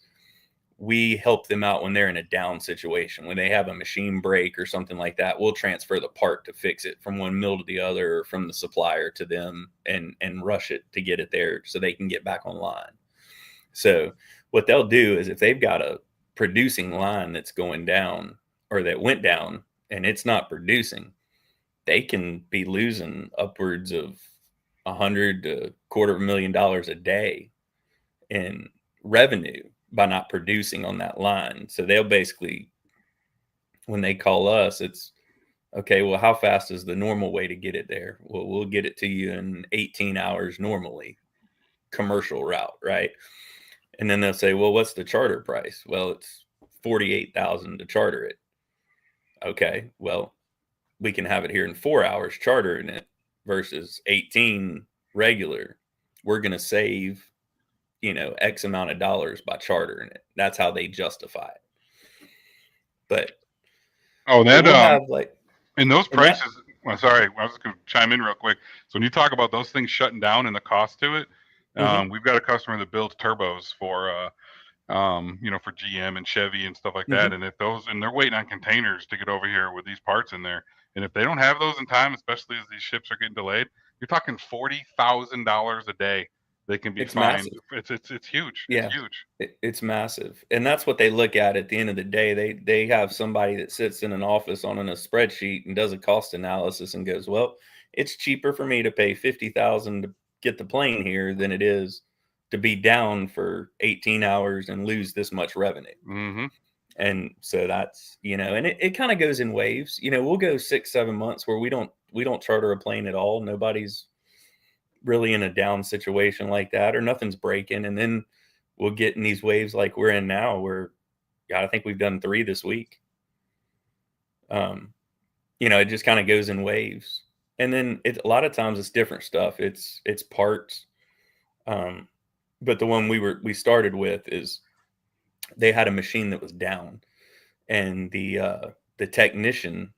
we help them out when they're in a down situation. When they have a machine break or something like that, we'll transfer the part to fix it from one mill to the other, or from the supplier to them, and rush it to get it there so they can get back online. So what they'll do is if they've got a producing line that's going down or that went down and it's not producing, they can be losing upwards of $100,000 to $250,000 a day in revenue by not producing on that line. So they'll basically, when they call us, it's okay, well, how fast is the normal way to get it there? Well, we'll get it to you in 18 hours normally, commercial route, right? And then they'll say, well, what's the charter price? Well, it's $48,000 to charter it. Okay, well, we can have it here in 4 hours chartering it versus 18 regular. We're going to save, X amount of dollars by chartering it. That's how they justify it. But we'll have like, and those prices. Sorry, I was going to chime in real quick. So when you talk about those things shutting down and the cost to it, we've got a customer that builds turbos for for GM and Chevy and stuff like that. And if they're waiting on containers to get over here with these parts in there, and if they don't have those in time, especially as these ships are getting delayed, you're talking $40,000 a day. They can be fined. It's huge. Yeah, it's huge. It's massive. And that's what they look at the end of the day. They have somebody that sits in an office on a spreadsheet and does a cost analysis and goes, well, it's cheaper for me to pay $50,000 to get the plane here than it is to be down for 18 hours and lose this much revenue. And so that's, and it kind of goes in waves. We'll go 6-7 months where we don't charter a plane at all. Nobody's really in a down situation like that, or nothing's breaking. And then we'll get in these waves like we're in now, where I think we've done 3 this week. It just kind of goes in waves. And then a lot of times it's different stuff. It's parts. But the one we started with is they had a machine that was down, and the technician,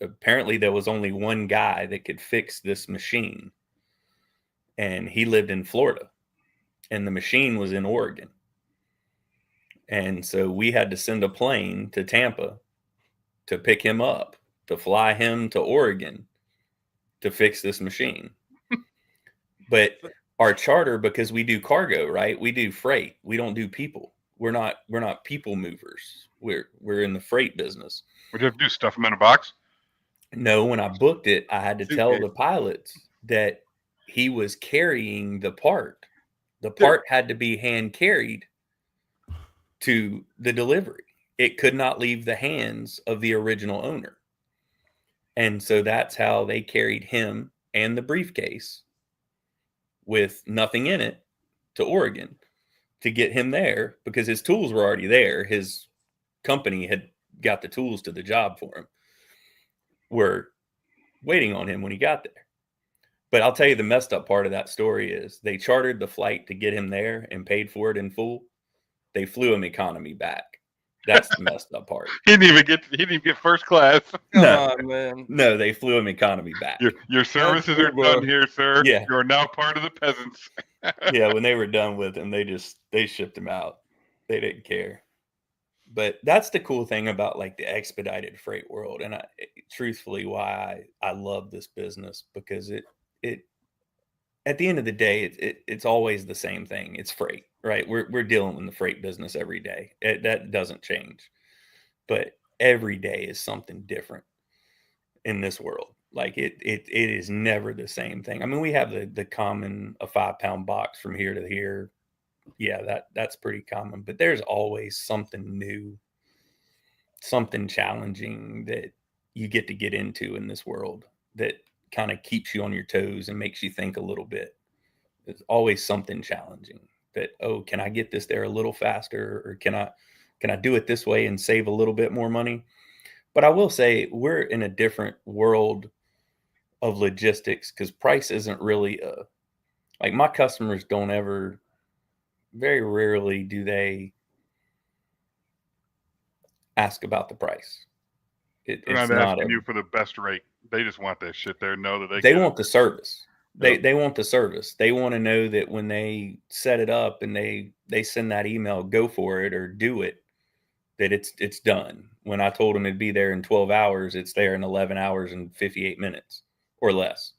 apparently there was only one guy that could fix this machine, and he lived in Florida, and the machine was in Oregon. And so we had to send a plane to Tampa to pick him up, to fly him to Oregon to fix this machine. But our charter, because we do cargo, right? We do freight. We don't do people. We're not people movers. We're in the freight business. Would you have to do stuff them in a box? No, when I booked it, I had to tell the pilots that he was carrying the part. The part had to be hand carried to the delivery. It could not leave the hands of the original owner. And so that's how they carried him and the briefcase with nothing in it to Oregon to get him there, because his tools were already there. His company had got the tools to the job for him. We're waiting on him when he got there. But I'll tell you, the messed up part of that story is they chartered the flight to get him there and paid for it in full. They flew him economy back. That's the messed up part. He didn't even get first class. Come on, man. No, they flew him economy back. Your services are done here, sir. Yeah. You're now part of the peasants. Yeah, when they were done with him, they shipped him out. They didn't care. But that's the cool thing about like the expedited freight world, and truthfully why I love this business, because it at the end of the day, it's always the same thing. It's freight, right? We're dealing with the freight business every day. That doesn't change. But every day is something different in this world. Like it is never the same thing. I mean, we have the common, a 5-pound box from here to here. Yeah, that's pretty common. But there's always something new, something challenging that you get into in this world that kind of keeps you on your toes and makes you think a little bit. It's always something challenging that, oh, can I get this there a little faster, or can I do it this way and save a little bit more money? But I will say we're in a different world of logistics, because price isn't really like, my customers don't ever, very rarely do they ask about the price. They're It's not not asking you for the best rate. They just want that shit there. Know that they want the service. Yep. They want the service. They want to know that when they set it up and they send that email, go for it or do it, that it's done. When I told them it'd be there in 12 hours, it's there in 11 hours and 58 minutes or less.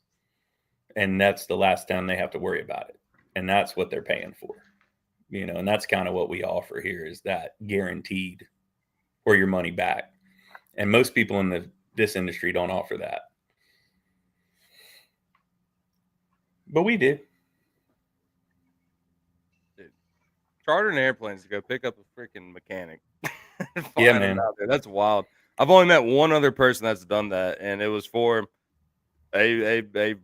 And that's the last time they have to worry about it. And that's what they're paying for. You know, and that's kind of what we offer here, is that guaranteed or your money back. And most people in this industry don't offer that. But we do. Dude, chartering airplanes to go pick up a freaking mechanic. Yeah, man. Out there. That's wild. I've only met one other person that's done that, and it was for a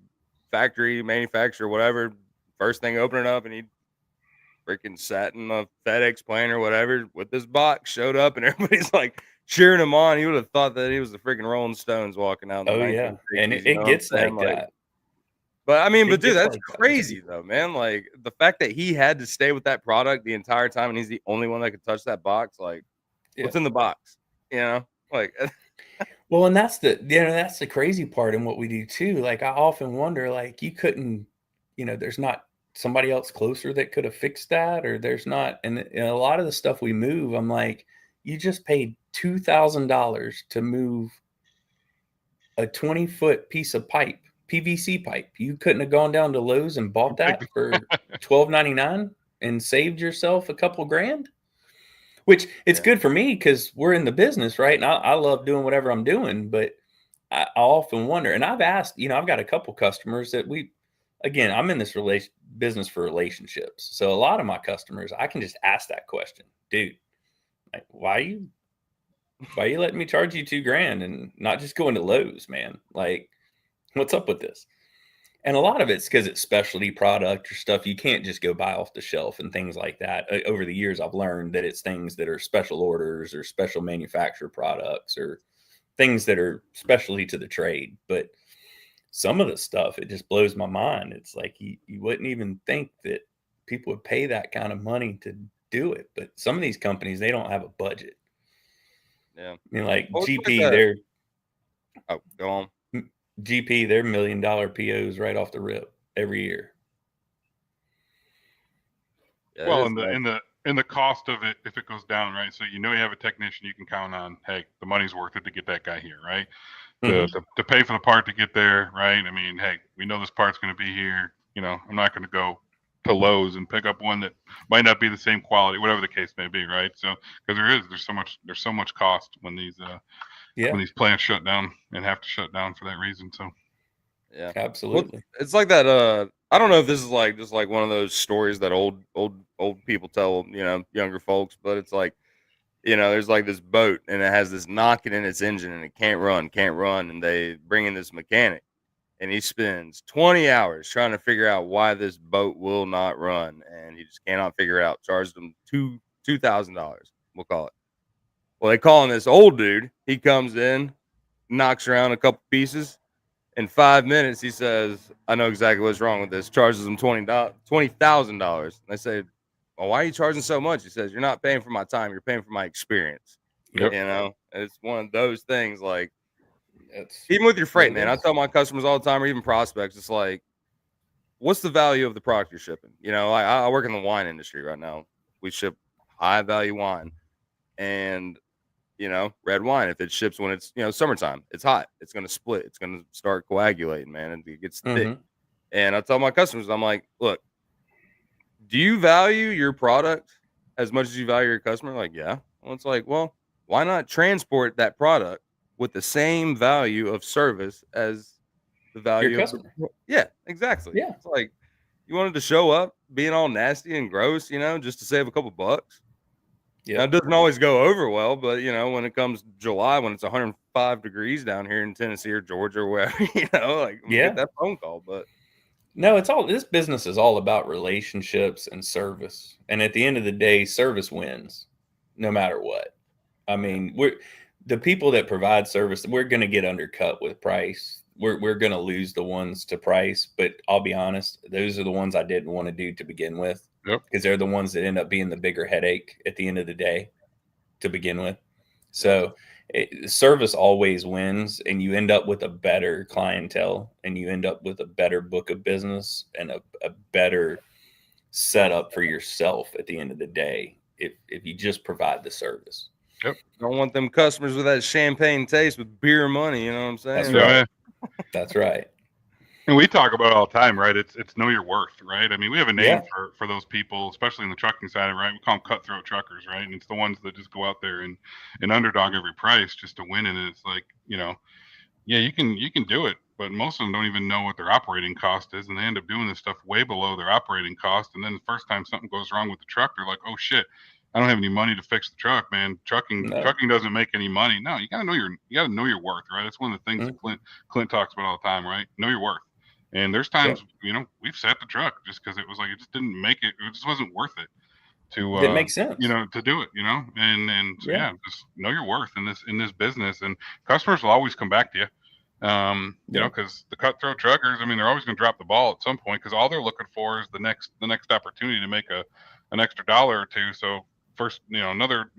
factory, manufacturer, whatever. First thing opening up, and he freaking sat in a FedEx plane or whatever with this box, showed up, and everybody's like cheering him on. You would have thought that he was the freaking Rolling Stones walking out. Oh yeah, and it gets like that. But I mean, but dude, that's crazy though, man. Like, the fact that he had to stay with that product the entire time, and he's the only one that could touch that box. Like, what's in the box? You know, like. Well, and that's the crazy part in what we do too. Like, I often wonder, like, you couldn't, there's not somebody else closer that could have fixed that, or there's not. And a lot of the stuff we move, I'm like, you just paid $2,000 to move a 20-foot piece of pipe, PVC pipe. You couldn't have gone down to Lowe's and bought that for $12.99 and saved yourself a couple grand. Which it's good for me, because we're in the business, right? And I love doing whatever I'm doing, but I often wonder, and I've asked, I've got a couple customers that I'm in this business for relationships. So a lot of my customers, I can just ask that question, dude, like, why you letting me charge you $2,000 and not just going to Lowe's, man? Like, what's up with this? And a lot of it's because it's specialty product or stuff you can't just go buy off the shelf and things like that. Over the years, I've learned that it's things that are special orders or special manufacturer products or things that are specialty to the trade. But some of the stuff, it just blows my mind. It's like you wouldn't even think that people would pay that kind of money to do it. But some of these companies, they don't have a budget. Yeah. I mean, like GP, go on. GP, they're $1 million POs right off the rip every year. Yeah, well, in the cost of it, if it goes down, right? So you have a technician you can count on. Hey, the money's worth it to get that guy here, right? To pay for the part to get there, right? I mean, hey, we know this part's going to be here. I'm not going to go to Lowe's and pick up one that might not be the same quality, whatever the case may be, right? So because there's so much cost when these when these plants shut down and have to shut down for that reason. So yeah, absolutely. Well, it's like that. I don't know if this is like just like one of those stories that old people tell, younger folks, but it's like, there's like this boat and it has this knocking in its engine and it can't run. And they bring in this mechanic and he spends 20 hours trying to figure out why this boat will not run. And he just cannot figure it out. Charged them $2,000. We'll call it. Well, they call him this old dude. He comes in, knocks around a couple pieces. In 5 minutes, he says, I know exactly what's wrong with this. Charges them $20,000. They say, well, why are you charging so much? He says, you're not paying for my time. You're paying for my experience. Yep. It's one of those things, like, even with your freight, man. I tell my customers all the time, or even prospects, it's like, what's the value of the product you're shipping? I work in the wine industry right now. We ship high value wine. And red wine, if it ships when it's, summertime, it's hot. It's going to split. It's going to start coagulating, man. And it gets thick. And I tell my customers, I'm like, look, do you value your product as much as you value your customer? Like, yeah. Well, it's like, well, why not transport that product with the same value of service as the value your customer? Yeah, exactly. Yeah. It's like, you wanted to show up being all nasty and gross, just to save a couple bucks. Yeah, it doesn't always go over well, but when it comes July, when it's 105 degrees down here in Tennessee or Georgia or wherever, get that phone call. But No, this business is all about relationships and service. And at the end of the day, service wins no matter what. I mean, the people that provide service, we're going to get undercut with price. We're going to lose the ones to price, but I'll be honest, those are the ones I didn't want to do to begin with. Yep. Because they're the ones that end up being the bigger headache at the end of the day to begin with. So service always wins, and you end up with a better clientele, and you end up with a better book of business and a better setup for yourself at the end of the day if you just provide the service. Yep. Don't want them customers with that champagne taste with beer money. You know what I'm saying? That's right. That's right. And we talk about it all the time, right? It's know your worth, right? I mean, we have a name Yeah. for those people, especially in the trucking side, right? We call them cutthroat truckers, right? And it's the ones that just go out there and underdog every price just to win. And it's like, you know, yeah, you can do it, but most of them don't even know what their operating cost is, and they end up doing this stuff way below their operating cost. And then the first time something goes wrong with the truck, they're like, oh shit, I don't have any money to fix the truck, man. Trucking doesn't make any money. No, you gotta know your worth, right? That's one of the things that Clint talks about all the time, right? Know your worth. And there's times, you know, we've set the truck just because it was like, it just didn't make it. It just wasn't worth it to, It makes sense, you know, to do it, you know, and so, yeah, just know your worth in this business, and customers will always come back to you. You know, because the cutthroat truckers, I mean, they're always going to drop the ball at some point, because all they're looking for is the next opportunity to make an extra dollar or two. So first, you know, another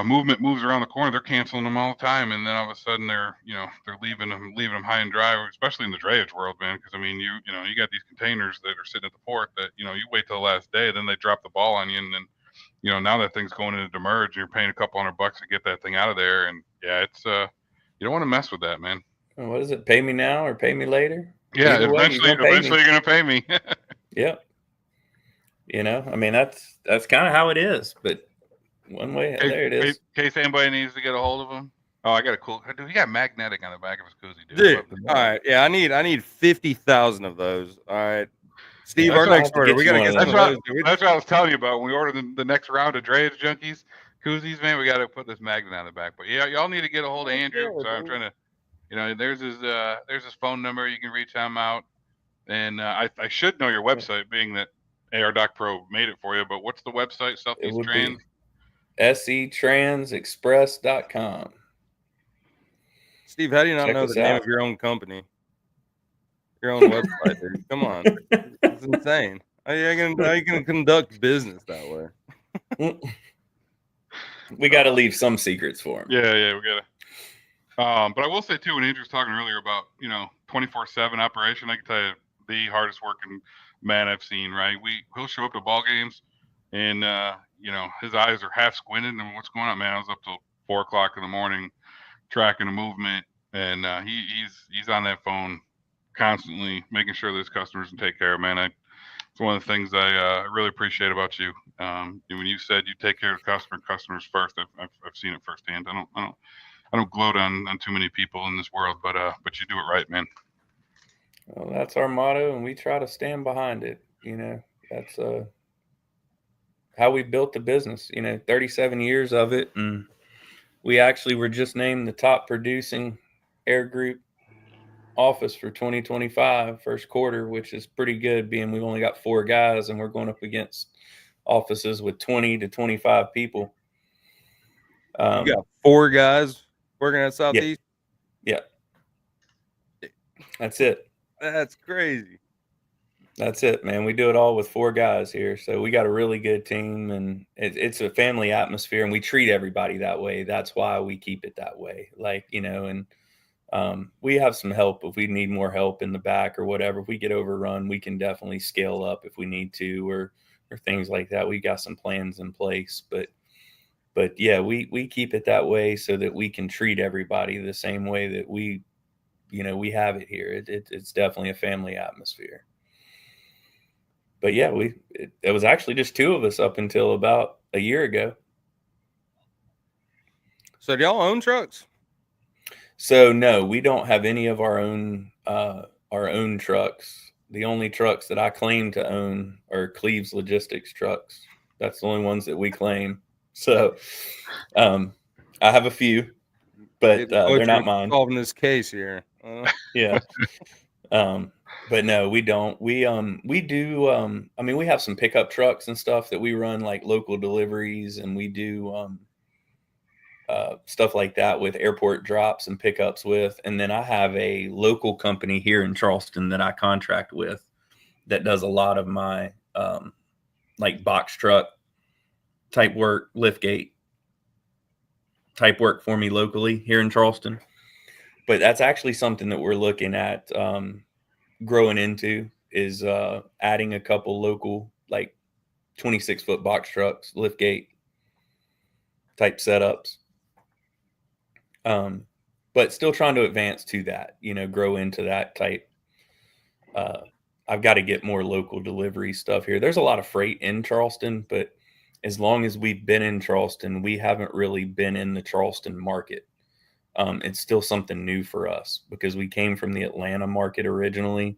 movement moves around the corner, they're canceling them all the time, and then all of a sudden they're leaving them high and dry, especially in the drayage world, man. Because I mean, you know, you got these containers that are sitting at the port that, you know, you wait till the last day, then they drop the ball on you, and then, you know, now that thing's going into demurrage, and you're paying a couple $100 to get that thing out of there, and yeah, it's you don't want to mess with that, man. What is it? Pay me now or pay me later? Yeah, eventually you're going to pay me. Yep. You know, I mean, that's kind of how it is, but one way, there it is. In case anybody needs to get a hold of him. Oh, I got a cool, dude, he got magnetic on the back of his koozie, dude. All right. Yeah, I need 50,000 of those. All right. Steve, Yeah, our next order. We got to get some of those. That's what I was telling you about. When we order the next round of Drayage Junkies koozies, man, we got to put this magnet on the back. But yeah, y'all need to get a hold of Andrew. So I'm trying to, you know, there's his phone number. You can reach him out. And I should know your website, being that AR Doc Pro made it for you. But what's the website? Southeast Trans? setransexpress.com. Steve, how do you not know the name of your own company? Your own website, dude. Come on. It's insane. How are you gonna conduct business that way? We got to leave some secrets for him. Yeah, we got to. But I will say too, when Andrew was talking earlier about, you know, 24/7 operation, I can tell you the hardest working man I've seen. Right, he'll show up to ball games, and you know, his eyes are half squinted, and what's going on, man? I was up till 4 o'clock in the morning tracking the movement, and he's on that phone constantly, making sure that his customers can take care of. Man, it's one of the things I really appreciate about you. When you said you take care of customers first, I've seen it firsthand. I don't gloat on too many people in this world, but you do it right, man. Well, that's our motto, and we try to stand behind it. You know, that's how we built the business. You know, 37 years of it, and we actually were just named the top producing air group office for 2025 first quarter, which is pretty good, being we've only got 4 guys, and we're going up against offices with 20 to 25 people. You got 4 guys working at Southeast? Yeah. That's it. That's crazy. That's it, man. We do it all with 4 guys here. So we got a really good team, and it's a family atmosphere, and we treat everybody that way. That's why we keep it that way. Like, you know, and we have some help if we need more help in the back or whatever. If we get overrun, we can definitely scale up if we need to, or things like that. We got some plans in place, but yeah, we keep it that way so that we can treat everybody the same way that we have it here. It's definitely a family atmosphere. But yeah, it was actually just 2 of us up until about a year ago. So do y'all own trucks? So no, we don't have any of our own trucks. The only trucks that I claim to own are Cleves Logistics trucks. That's the only ones that we claim. So I have a few, but they're not mine. Solving this case here. Yeah. But no, we don't. We do. I mean, we have some pickup trucks and stuff that we run like local deliveries, and we do stuff like that with airport drops and pickups with. And then I have a local company here in Charleston that I contract with that does a lot of my like box truck type work, liftgate type work for me locally here in Charleston. But that's actually something that we're looking at growing into, is adding a couple local like 26-foot box trucks, liftgate type setups. But still trying to advance to that, grow into that type. I've got to get more local delivery stuff here. There's a lot of freight in Charleston, but as long as we've been in Charleston, we haven't really been in the Charleston market. It's still something new for us because we came from the Atlanta market originally.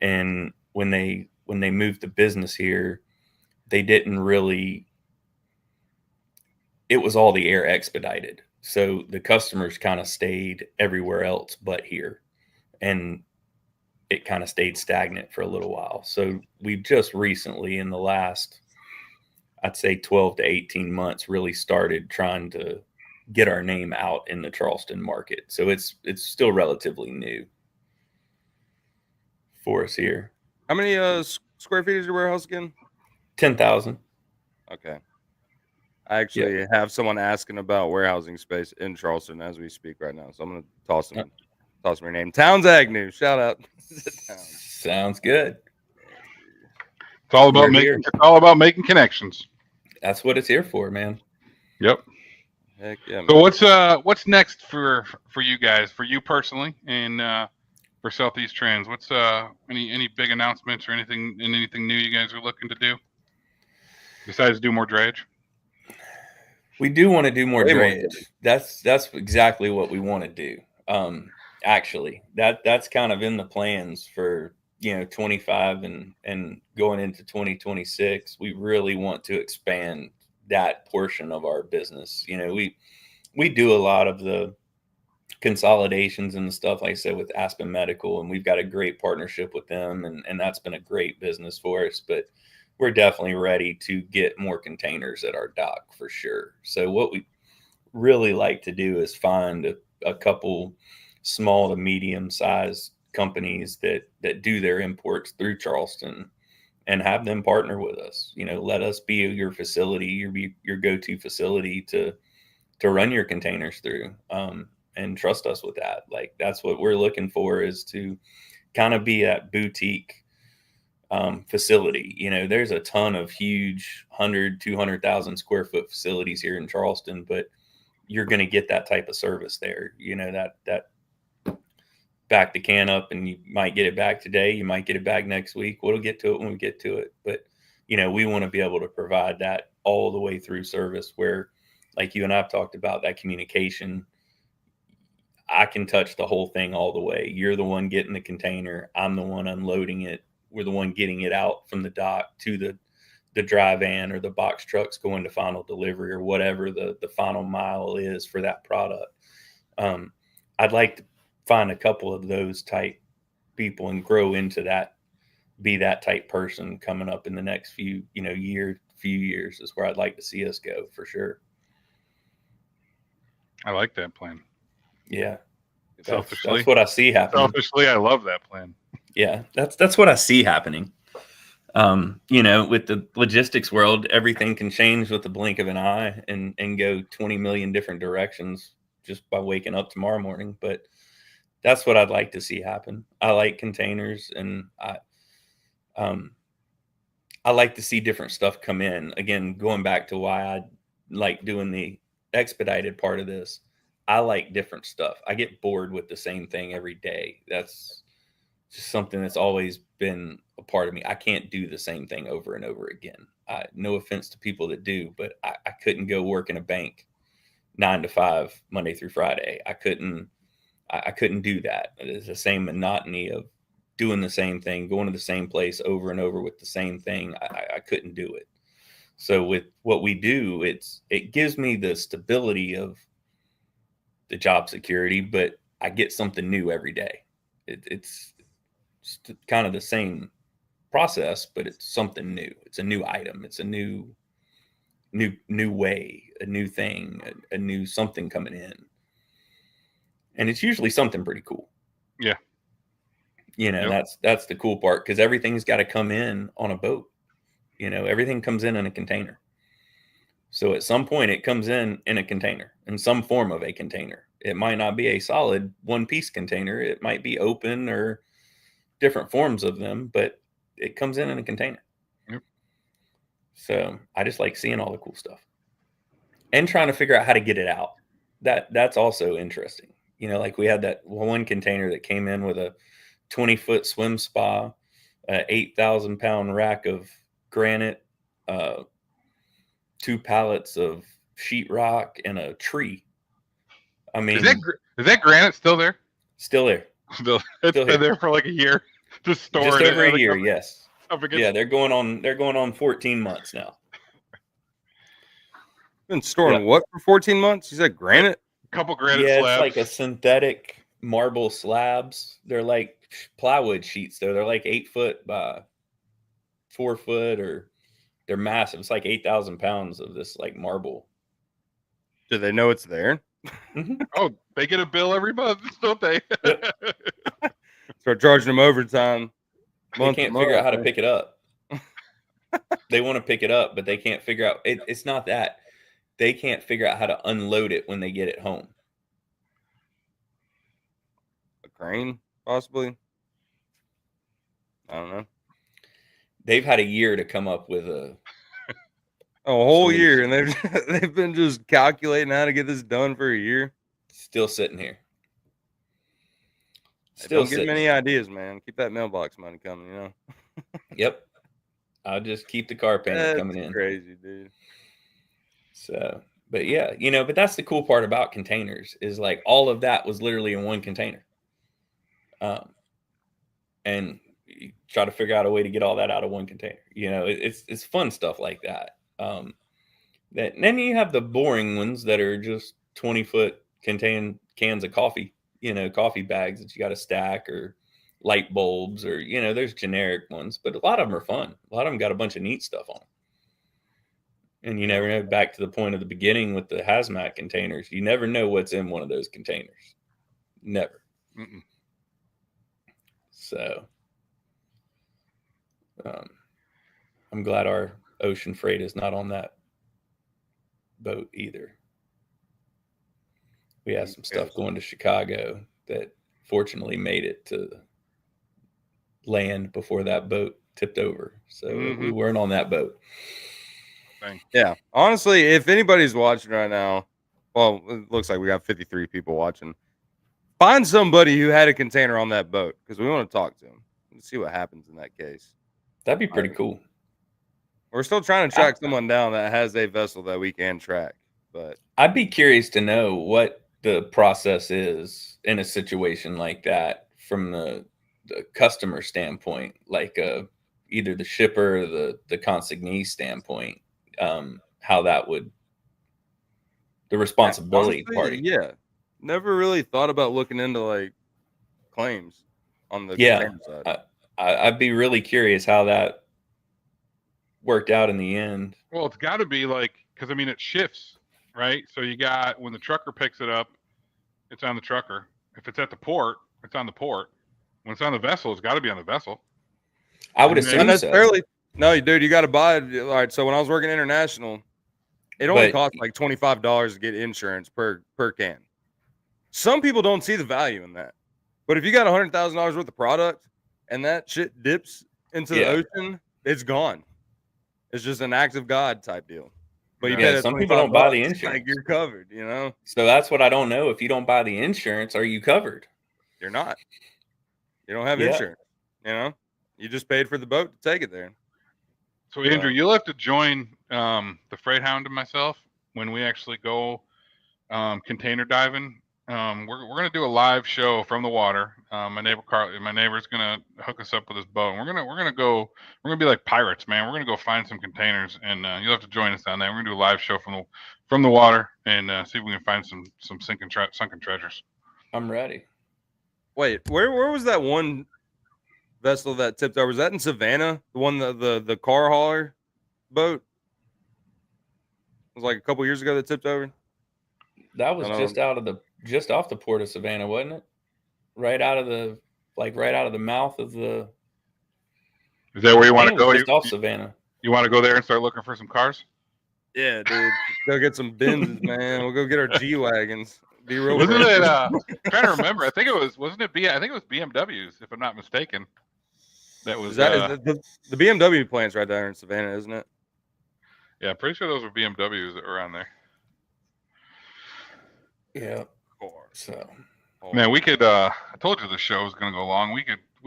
And when they moved the business here, they didn't really, it was all the air expedited. So the customers kind of stayed everywhere else but here. And it kind of stayed stagnant for a little while. So we've just recently, in the last, I'd say 12 to 18 months, really started trying to get our name out in the Charleston market. So it's still relatively new for us here. How many square feet is your warehouse again? 10,000. Okay. I actually have someone asking about warehousing space in Charleston as we speak right now. So I'm going to toss them your name. Towns Agnew. Shout out. Sounds good. It's all about making connections. That's what it's here for, man. Yep. Heck yeah, man. So what's next for you guys, for you personally, and for Southeast Trans? What's any big announcements or anything new you guys are looking to do besides do more drayage? We do want to do more drayage. That's exactly what we want to do. Actually, that's kind of in the plans for 25 and going into 2026. We really want to expand that portion of our business. We do a lot of the consolidations and the stuff, like I said, with Aspen Medical, and we've got a great partnership with them, and that's been a great business for us. But we're definitely ready to get more containers at our dock for sure. So what we really like to do is find a couple small to medium sized companies that do their imports through Charleston and have them partner with us. Let us be your facility, your go-to facility to run your containers through, and trust us with that. Like, that's what we're looking for, is to kind of be that boutique facility. There's a ton of huge 100,000-200,000 square foot facilities here in Charleston, but you're going to get that type of service there. That back the can up, and you might get it back today, you might get it back next week. We'll get to it when we get to it. But we want to be able to provide that all the way through service, where, like you and I've talked about, that communication, I can touch the whole thing all the way. You're the one getting the container, I'm the one unloading it, we're the one getting it out from the dock to the dry van or the box trucks going to final delivery, or whatever the final mile is for that product. I'd like to find a couple of those type people and grow into that, be that type person coming up in the next few years is where I'd like to see us go for sure. I like that plan. Yeah. Selfishly, that's what I see happening. Selfishly, I love that plan. Yeah, that's what I see happening. With the logistics world, everything can change with the blink of an eye and go 20 million different directions just by waking up tomorrow morning. But that's what I'd like to see happen. I like containers, and I like to see different stuff come in. Again, going back to why I like doing the expedited part of this, I like different stuff. I get bored with the same thing every day. That's just something that's always been a part of me. I can't do the same thing over and over again. No offense to people that do, but I couldn't go work in a bank 9 to 5 Monday through Friday. I couldn't do that. It's the same monotony of doing the same thing, going to the same place over and over with the same thing. I couldn't do it. So with what we do, it gives me the stability of the job security, but I get something new every day. It's kind of the same process, but it's something new. It's a new item. It's a new way, a new thing, a new something coming in. And it's usually something pretty cool. Yeah. Yep. That's the cool part, because everything's got to come in on a boat. Everything comes in a container. So at some point it comes in a container, in some form of a container. It might not be a solid one-piece container. It might be open or different forms of them, but it comes in a container. Yep. So I just like seeing all the cool stuff and trying to figure out how to get it out. That's also interesting. Like we had that one container that came in with a 20-foot swim spa, 8,000-pound rack of granite, 2 pallets of sheetrock, and a tree. I mean, is that granite still there? Still there. It's been there for like a year. Just over a year. Yes. Yeah, they're going on 14 months now. Been storing what for 14 months? You said granite? A couple granite slabs. It's like a synthetic marble slabs. They're like plywood sheets, though. They're like 8 foot by 4 foot, or they're massive. It's like 8,000 pounds of this like marble. Do they know it's there? Mm-hmm. Oh, they get a bill every month, don't they? Start charging them overtime. They can't figure out how to pick it up. They want to pick it up, but they can't figure out. It's not that. They can't figure out how to unload it when they get it home. A crane, possibly? I don't know. They've had a year to come up with a whole year, and they've been just calculating how to get this done for a year. Still sitting here. Don't get many ideas, man. Keep that mailbox money coming, Yep. I'll just keep the car payment coming in. Crazy, dude. So, but yeah, but that's the cool part about containers, is like all of that was literally in one container. And you try to figure out a way to get all that out of one container. It's fun stuff like that. And then you have the boring ones that are just 20-foot contain cans of coffee, coffee bags that you got to stack, or light bulbs, or, there's generic ones, but a lot of them are fun. A lot of them got a bunch of neat stuff on them. And you never know, back to the point of the beginning with the hazmat containers, you never know what's in one of those containers. Never. Mm-mm. So I'm glad our ocean freight is not on that boat either. We had some stuff going to Chicago that fortunately made it to land before that boat tipped over. So we weren't on that boat. Yeah. Honestly, if anybody's watching right now, well, it looks like we got 53 people watching. Find somebody who had a container on that boat, because we want to talk to them and see what happens in that case. That'd be pretty cool. We're still trying to track someone down that has a vessel that we can track. But I'd be curious to know what the process is in a situation like that from the customer standpoint, like either the shipper or the consignee standpoint, how that would, the responsibility party. Yeah. Never really thought about looking into like claims on the container side. I'd be really curious how that worked out in the end. Well, it's got to be like, because I mean, it shifts, right? So you got, when the trucker picks it up, it's on the trucker. If it's at the port, it's on the port. When it's on the vessel, it's got to be on the vessel. I would assume necessarily. So. No, dude, you got to buy it. All right. So when I was working international, it only cost like $25 to get insurance per can. Some people don't see the value in that. But if you got $100,000 worth of product and that shit dips into the ocean, it's gone. It's just an act of God type deal. But you get some people don't buy the insurance. Like you're covered, So that's what I don't know. If you don't buy the insurance, are you covered? You're not. You don't have insurance. You just paid for the boat to take it there. So Andrew, you'll have to join the Freight Hound and myself when we actually go container diving. We're gonna do a live show from the water. My neighbor's gonna hook us up with his boat. And we're gonna be like pirates, man. We're gonna go find some containers, and you'll have to join us down there. We're gonna do a live show from the water and see if we can find some sunken treasures. I'm ready. Wait, where was that one vessel that tipped over? Was that in Savannah? The one, the car hauler boat? It was like a couple years ago that tipped over. That was just off the port of Savannah, wasn't it? Right out of the mouth of the. Is that where you want to go? Just off Savannah. You want to go there and start looking for some cars? Yeah, dude. Go get some Benzes, man. We'll go get our G wagons. Be real. Wasn't it? I'm trying to remember. I think it was. Wasn't it? I think it was BMWs, if I'm not mistaken. That was. Is the BMW plant's right there in Savannah, isn't it? Yeah, I'm pretty sure those were BMWs that were on there. Yeah. So. Man, we could. I told you the show was going to go long. We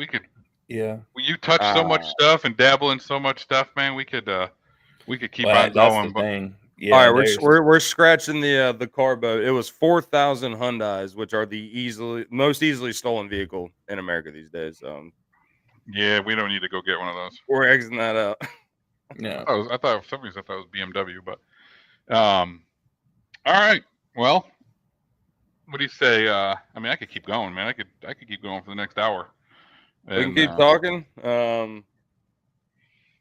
could. Yeah. You touch so much stuff and dabble in so much stuff, man. We could keep on going. But yeah, all right, we're scratching the car boat. It was 4,000 Hyundais, which are the most easily stolen vehicle in America these days. Yeah, we don't need to go get one of those. We're exiting that out. Yeah. I thought for some reason it was BMW, but all right. Well, what do you say? I mean, I could keep going, man. I could keep going for the next hour. We can keep talking.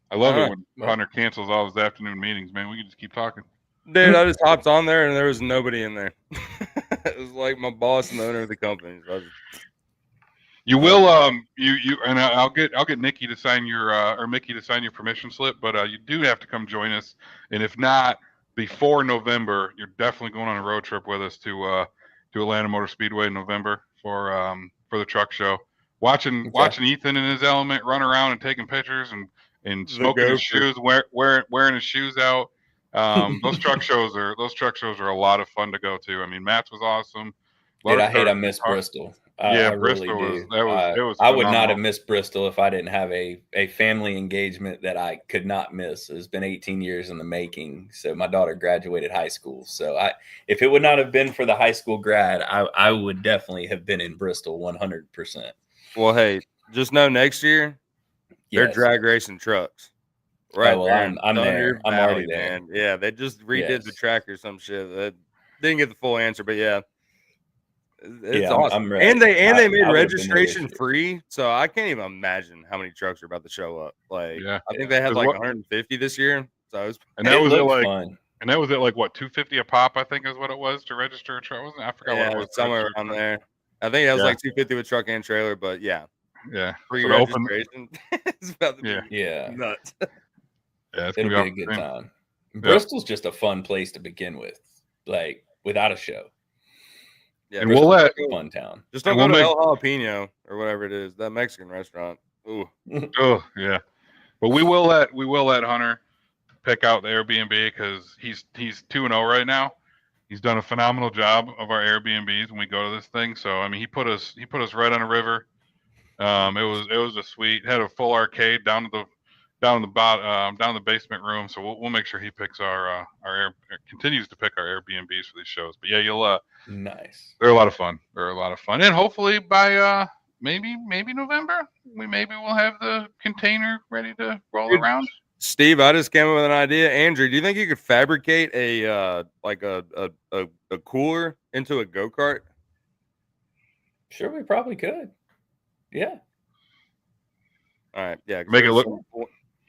I love it when Hunter cancels all his afternoon meetings, man. We can just keep talking. Dude, I just hopped on there and there was nobody in there. It was like my boss and the owner of the company. So you will you and I'll get Nikki to sign your or Mickey to sign your permission slip, but you do have to come join us. And if not before November, you're definitely going on a road trip with us to Atlanta Motor Speedway in November for the truck show. Watching Ethan in his element, run around and taking pictures and smoking his shoes, wearing his shoes out. Those truck shows are a lot of fun to go to. I mean, Matt's was awesome. Dude, I missed Bristol. Yeah, I Bristol really was it was. I would not have missed Bristol if I didn't have a family engagement that I could not miss. It's been 18 years in the making. So my daughter graduated high school. So if it would not have been for the high school grad, I would definitely have been in Bristol 100%. Well, hey, just know next year they're drag racing trucks. Right. Oh, well, I'm there. I'm already there. Man. Yeah, they just redid the track or some shit. That didn't get the full answer, but yeah. It's awesome. I'm ready. And they made registration free, so I can't even imagine how many trucks are about to show up. Like, I think they had like 150 this year. So it was, that was fun. And that was at like what, $250 a pop? I think is what it was to register a truck. Wasn't it? I forgot what it was. Somewhere around there. I think it was like $250 with truck and trailer, but yeah. Free registration. It's about to be nuts. Yeah, it's gonna be a good time. Bristol's just a fun place to begin with, like without a show. Yeah, and we'll let fun town. Just don't go to El Jalapeno or whatever it is, that Mexican restaurant. Ooh. Oh yeah, but we will let Hunter pick out the Airbnb because he's 2-0 right now. He's done a phenomenal job of our Airbnbs when we go to this thing. So I mean, he put us right on a river. It was a suite. Had a full arcade down the basement room. So we'll make sure he picks continues to pick our Airbnbs for these shows. But yeah, you'll nice. They're a lot of fun. And hopefully by maybe November, we'll have the container ready to roll around. Steve, I just came up with an idea. Andrew, do you think you could fabricate a cooler into a go-kart? Sure, we probably could. Yeah. All right. Yeah. Make it look.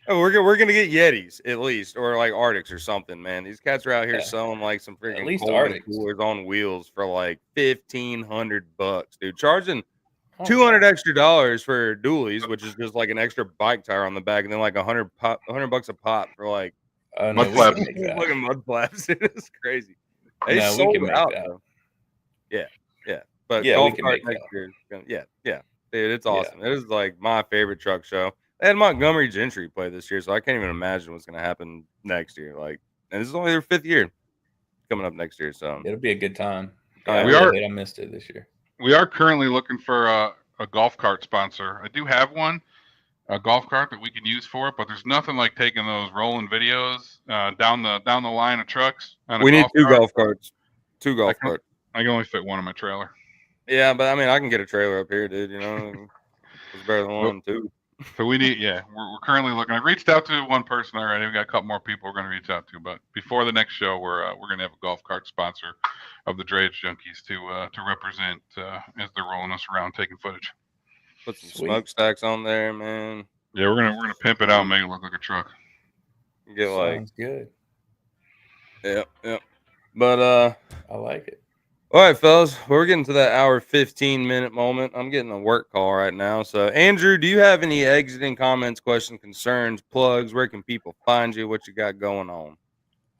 Oh, we're gonna get Yetis at least, or like Arctics or something, man. These cats are out here selling like some freaking coolers on wheels for like $1,500, dude. Charging $200 extra for dualies, which is just like an extra bike tire on the back, and then like $100 a pop for like mud flaps. Looking mud flaps. It's crazy. They sold out. Yeah. But golf cart next year. Yeah. Dude, it's awesome. It is like my favorite truck show. They had Montgomery Gentry play this year, so I can't even imagine what's going to happen next year. Like, and this is only their 5th year coming up next year, so it'll be a good time. I missed it this year. We are currently looking for a golf cart sponsor. I do have one, a golf cart that we can use for it, but there's nothing like taking those rolling videos down the line of trucks. We need 2 golf carts. 2 golf carts. I can only fit one in my trailer. Yeah, but I mean, I can get a trailer up here, dude. You know, it's better than 1, 2. So we need, we're currently looking. I reached out to one person already. We got a couple more people we're going to reach out to, but before the next show, we're going to have a golf cart sponsor of the Drayage Junkies to represent as they're rolling us around taking footage. Put some Sweet. smokestacks on there, man. Yeah, we're gonna pimp it out and make it look like a truck. Get like, Sounds good. yep. But I like it. all right, fellas, we're getting to that hour 15-minute moment. I'm getting a work call right now. So, Andrew, do you have any exiting comments, questions, concerns, plugs? Where can people find you? What you got going on?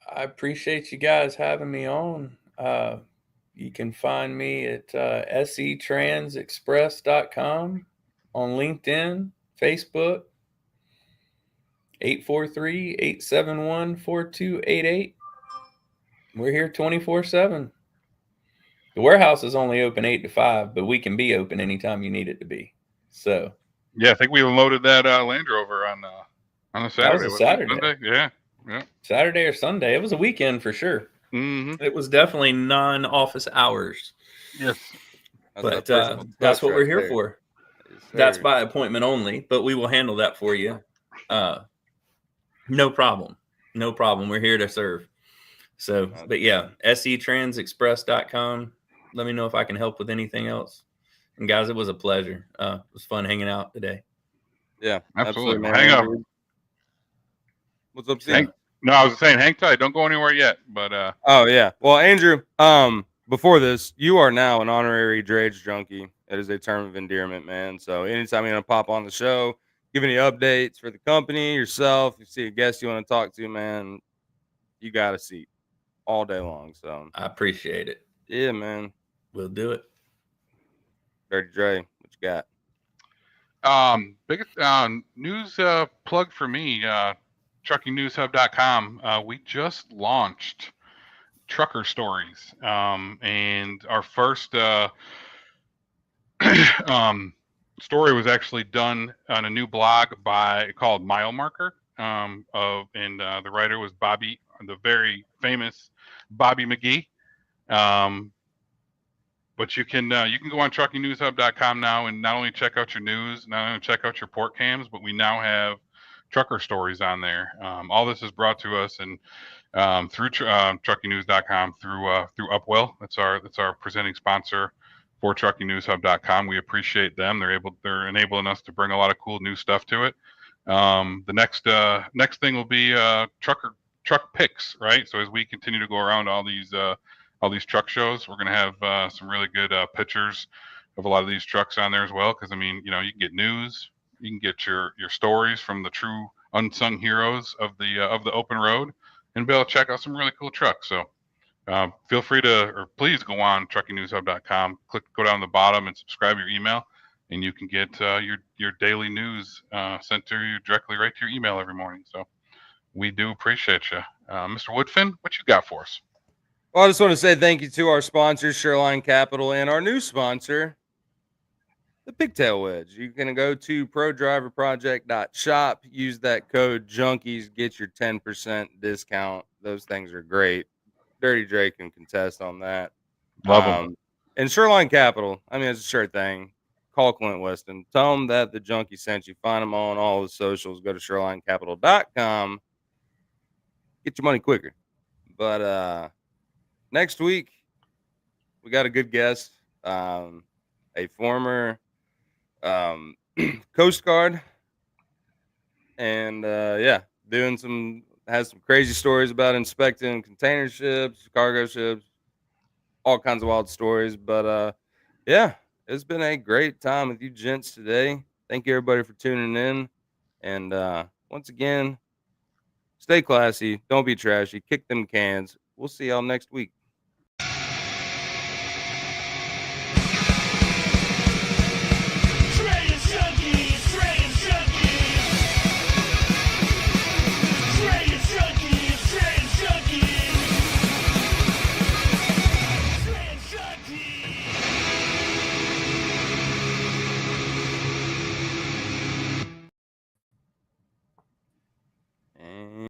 I appreciate you guys having me on. You can find me at setransexpress.com, on LinkedIn, Facebook, 843-871-4288. We're here 24/7. The warehouse is only open 8 to 5, but we can be open anytime you need it to be. So yeah, I think we loaded that Land Rover on a Saturday. That was a wasn't it? Saturday. Sunday? Yeah. Saturday or Sunday. It was a weekend for sure. Mm-hmm. It was definitely non-office hours. Yes. But that's what we're here for. Yes, That's sir. by appointment only, but we will handle that for you. No problem. We're here to serve. So, but yeah, setransexpress.com. Let me know if I can help with anything else. And guys, it was a pleasure. It was fun hanging out today. Yeah, Absolutely. man. Hang up. What's up, Steve? No, I was saying hang tight. Don't go anywhere yet. But oh yeah. Well, Andrew, before this, you are now an honorary Drayage Junkie. It is a term of endearment, man. So anytime you're gonna pop on the show, give any updates for the company, yourself, you see a guest you want to talk to, man, you got a seat all day long. So I appreciate it. Yeah, man. We'll do it. Dirty Dray, what you got? Biggest news plug for me, truckingnewshub.com. We just launched Trucker Stories, and our first story was actually done on a new blog called Mile Marker. And the writer was Bobby, the very famous Bobby McGee. But you can go on truckingnewshub.com now and not only check out your news, not only check out your port cams, but we now have trucker stories on there. All this is brought to us and through truckingnews.com through Upwell. That's our presenting sponsor for truckingnewshub.com. We appreciate them. They're enabling us to bring a lot of cool new stuff to it. The next thing will be truck picks, right? So as we continue to go around all these truck shows, we're going to have some really good pictures of a lot of these trucks on there as well. Because I mean, you can get news, you can get your stories from the true unsung heroes of the open road, and be able to check out some really cool trucks. So feel free please go on truckingnewshub.com, go down the bottom and subscribe your email, and you can get your daily news sent to you directly right to your email every morning. So we do appreciate you, Mr. Woodfin. What you got for us? Well, I just want to say thank you to our sponsors, SureLine Capital, and our new sponsor, the Pigtail Wedge. You can go to prodriverproject.shop, use that code Junkies, get your 10% discount. Those things are great. Dirty Dray can contest on that. Love them. And SureLine Capital, I mean, it's a sure thing. Call Clint Weston. Tell them that the Junkie sent you. Find them on all the socials. Go to SureLineCapital.com. Get your money quicker. But next week, we got a good guest, a former Coast Guard, and has some crazy stories about inspecting container ships, cargo ships, all kinds of wild stories. But it's been a great time with you gents today. Thank you everybody for tuning in, and once again, stay classy, don't be trashy, kick them cans. We'll see y'all next week.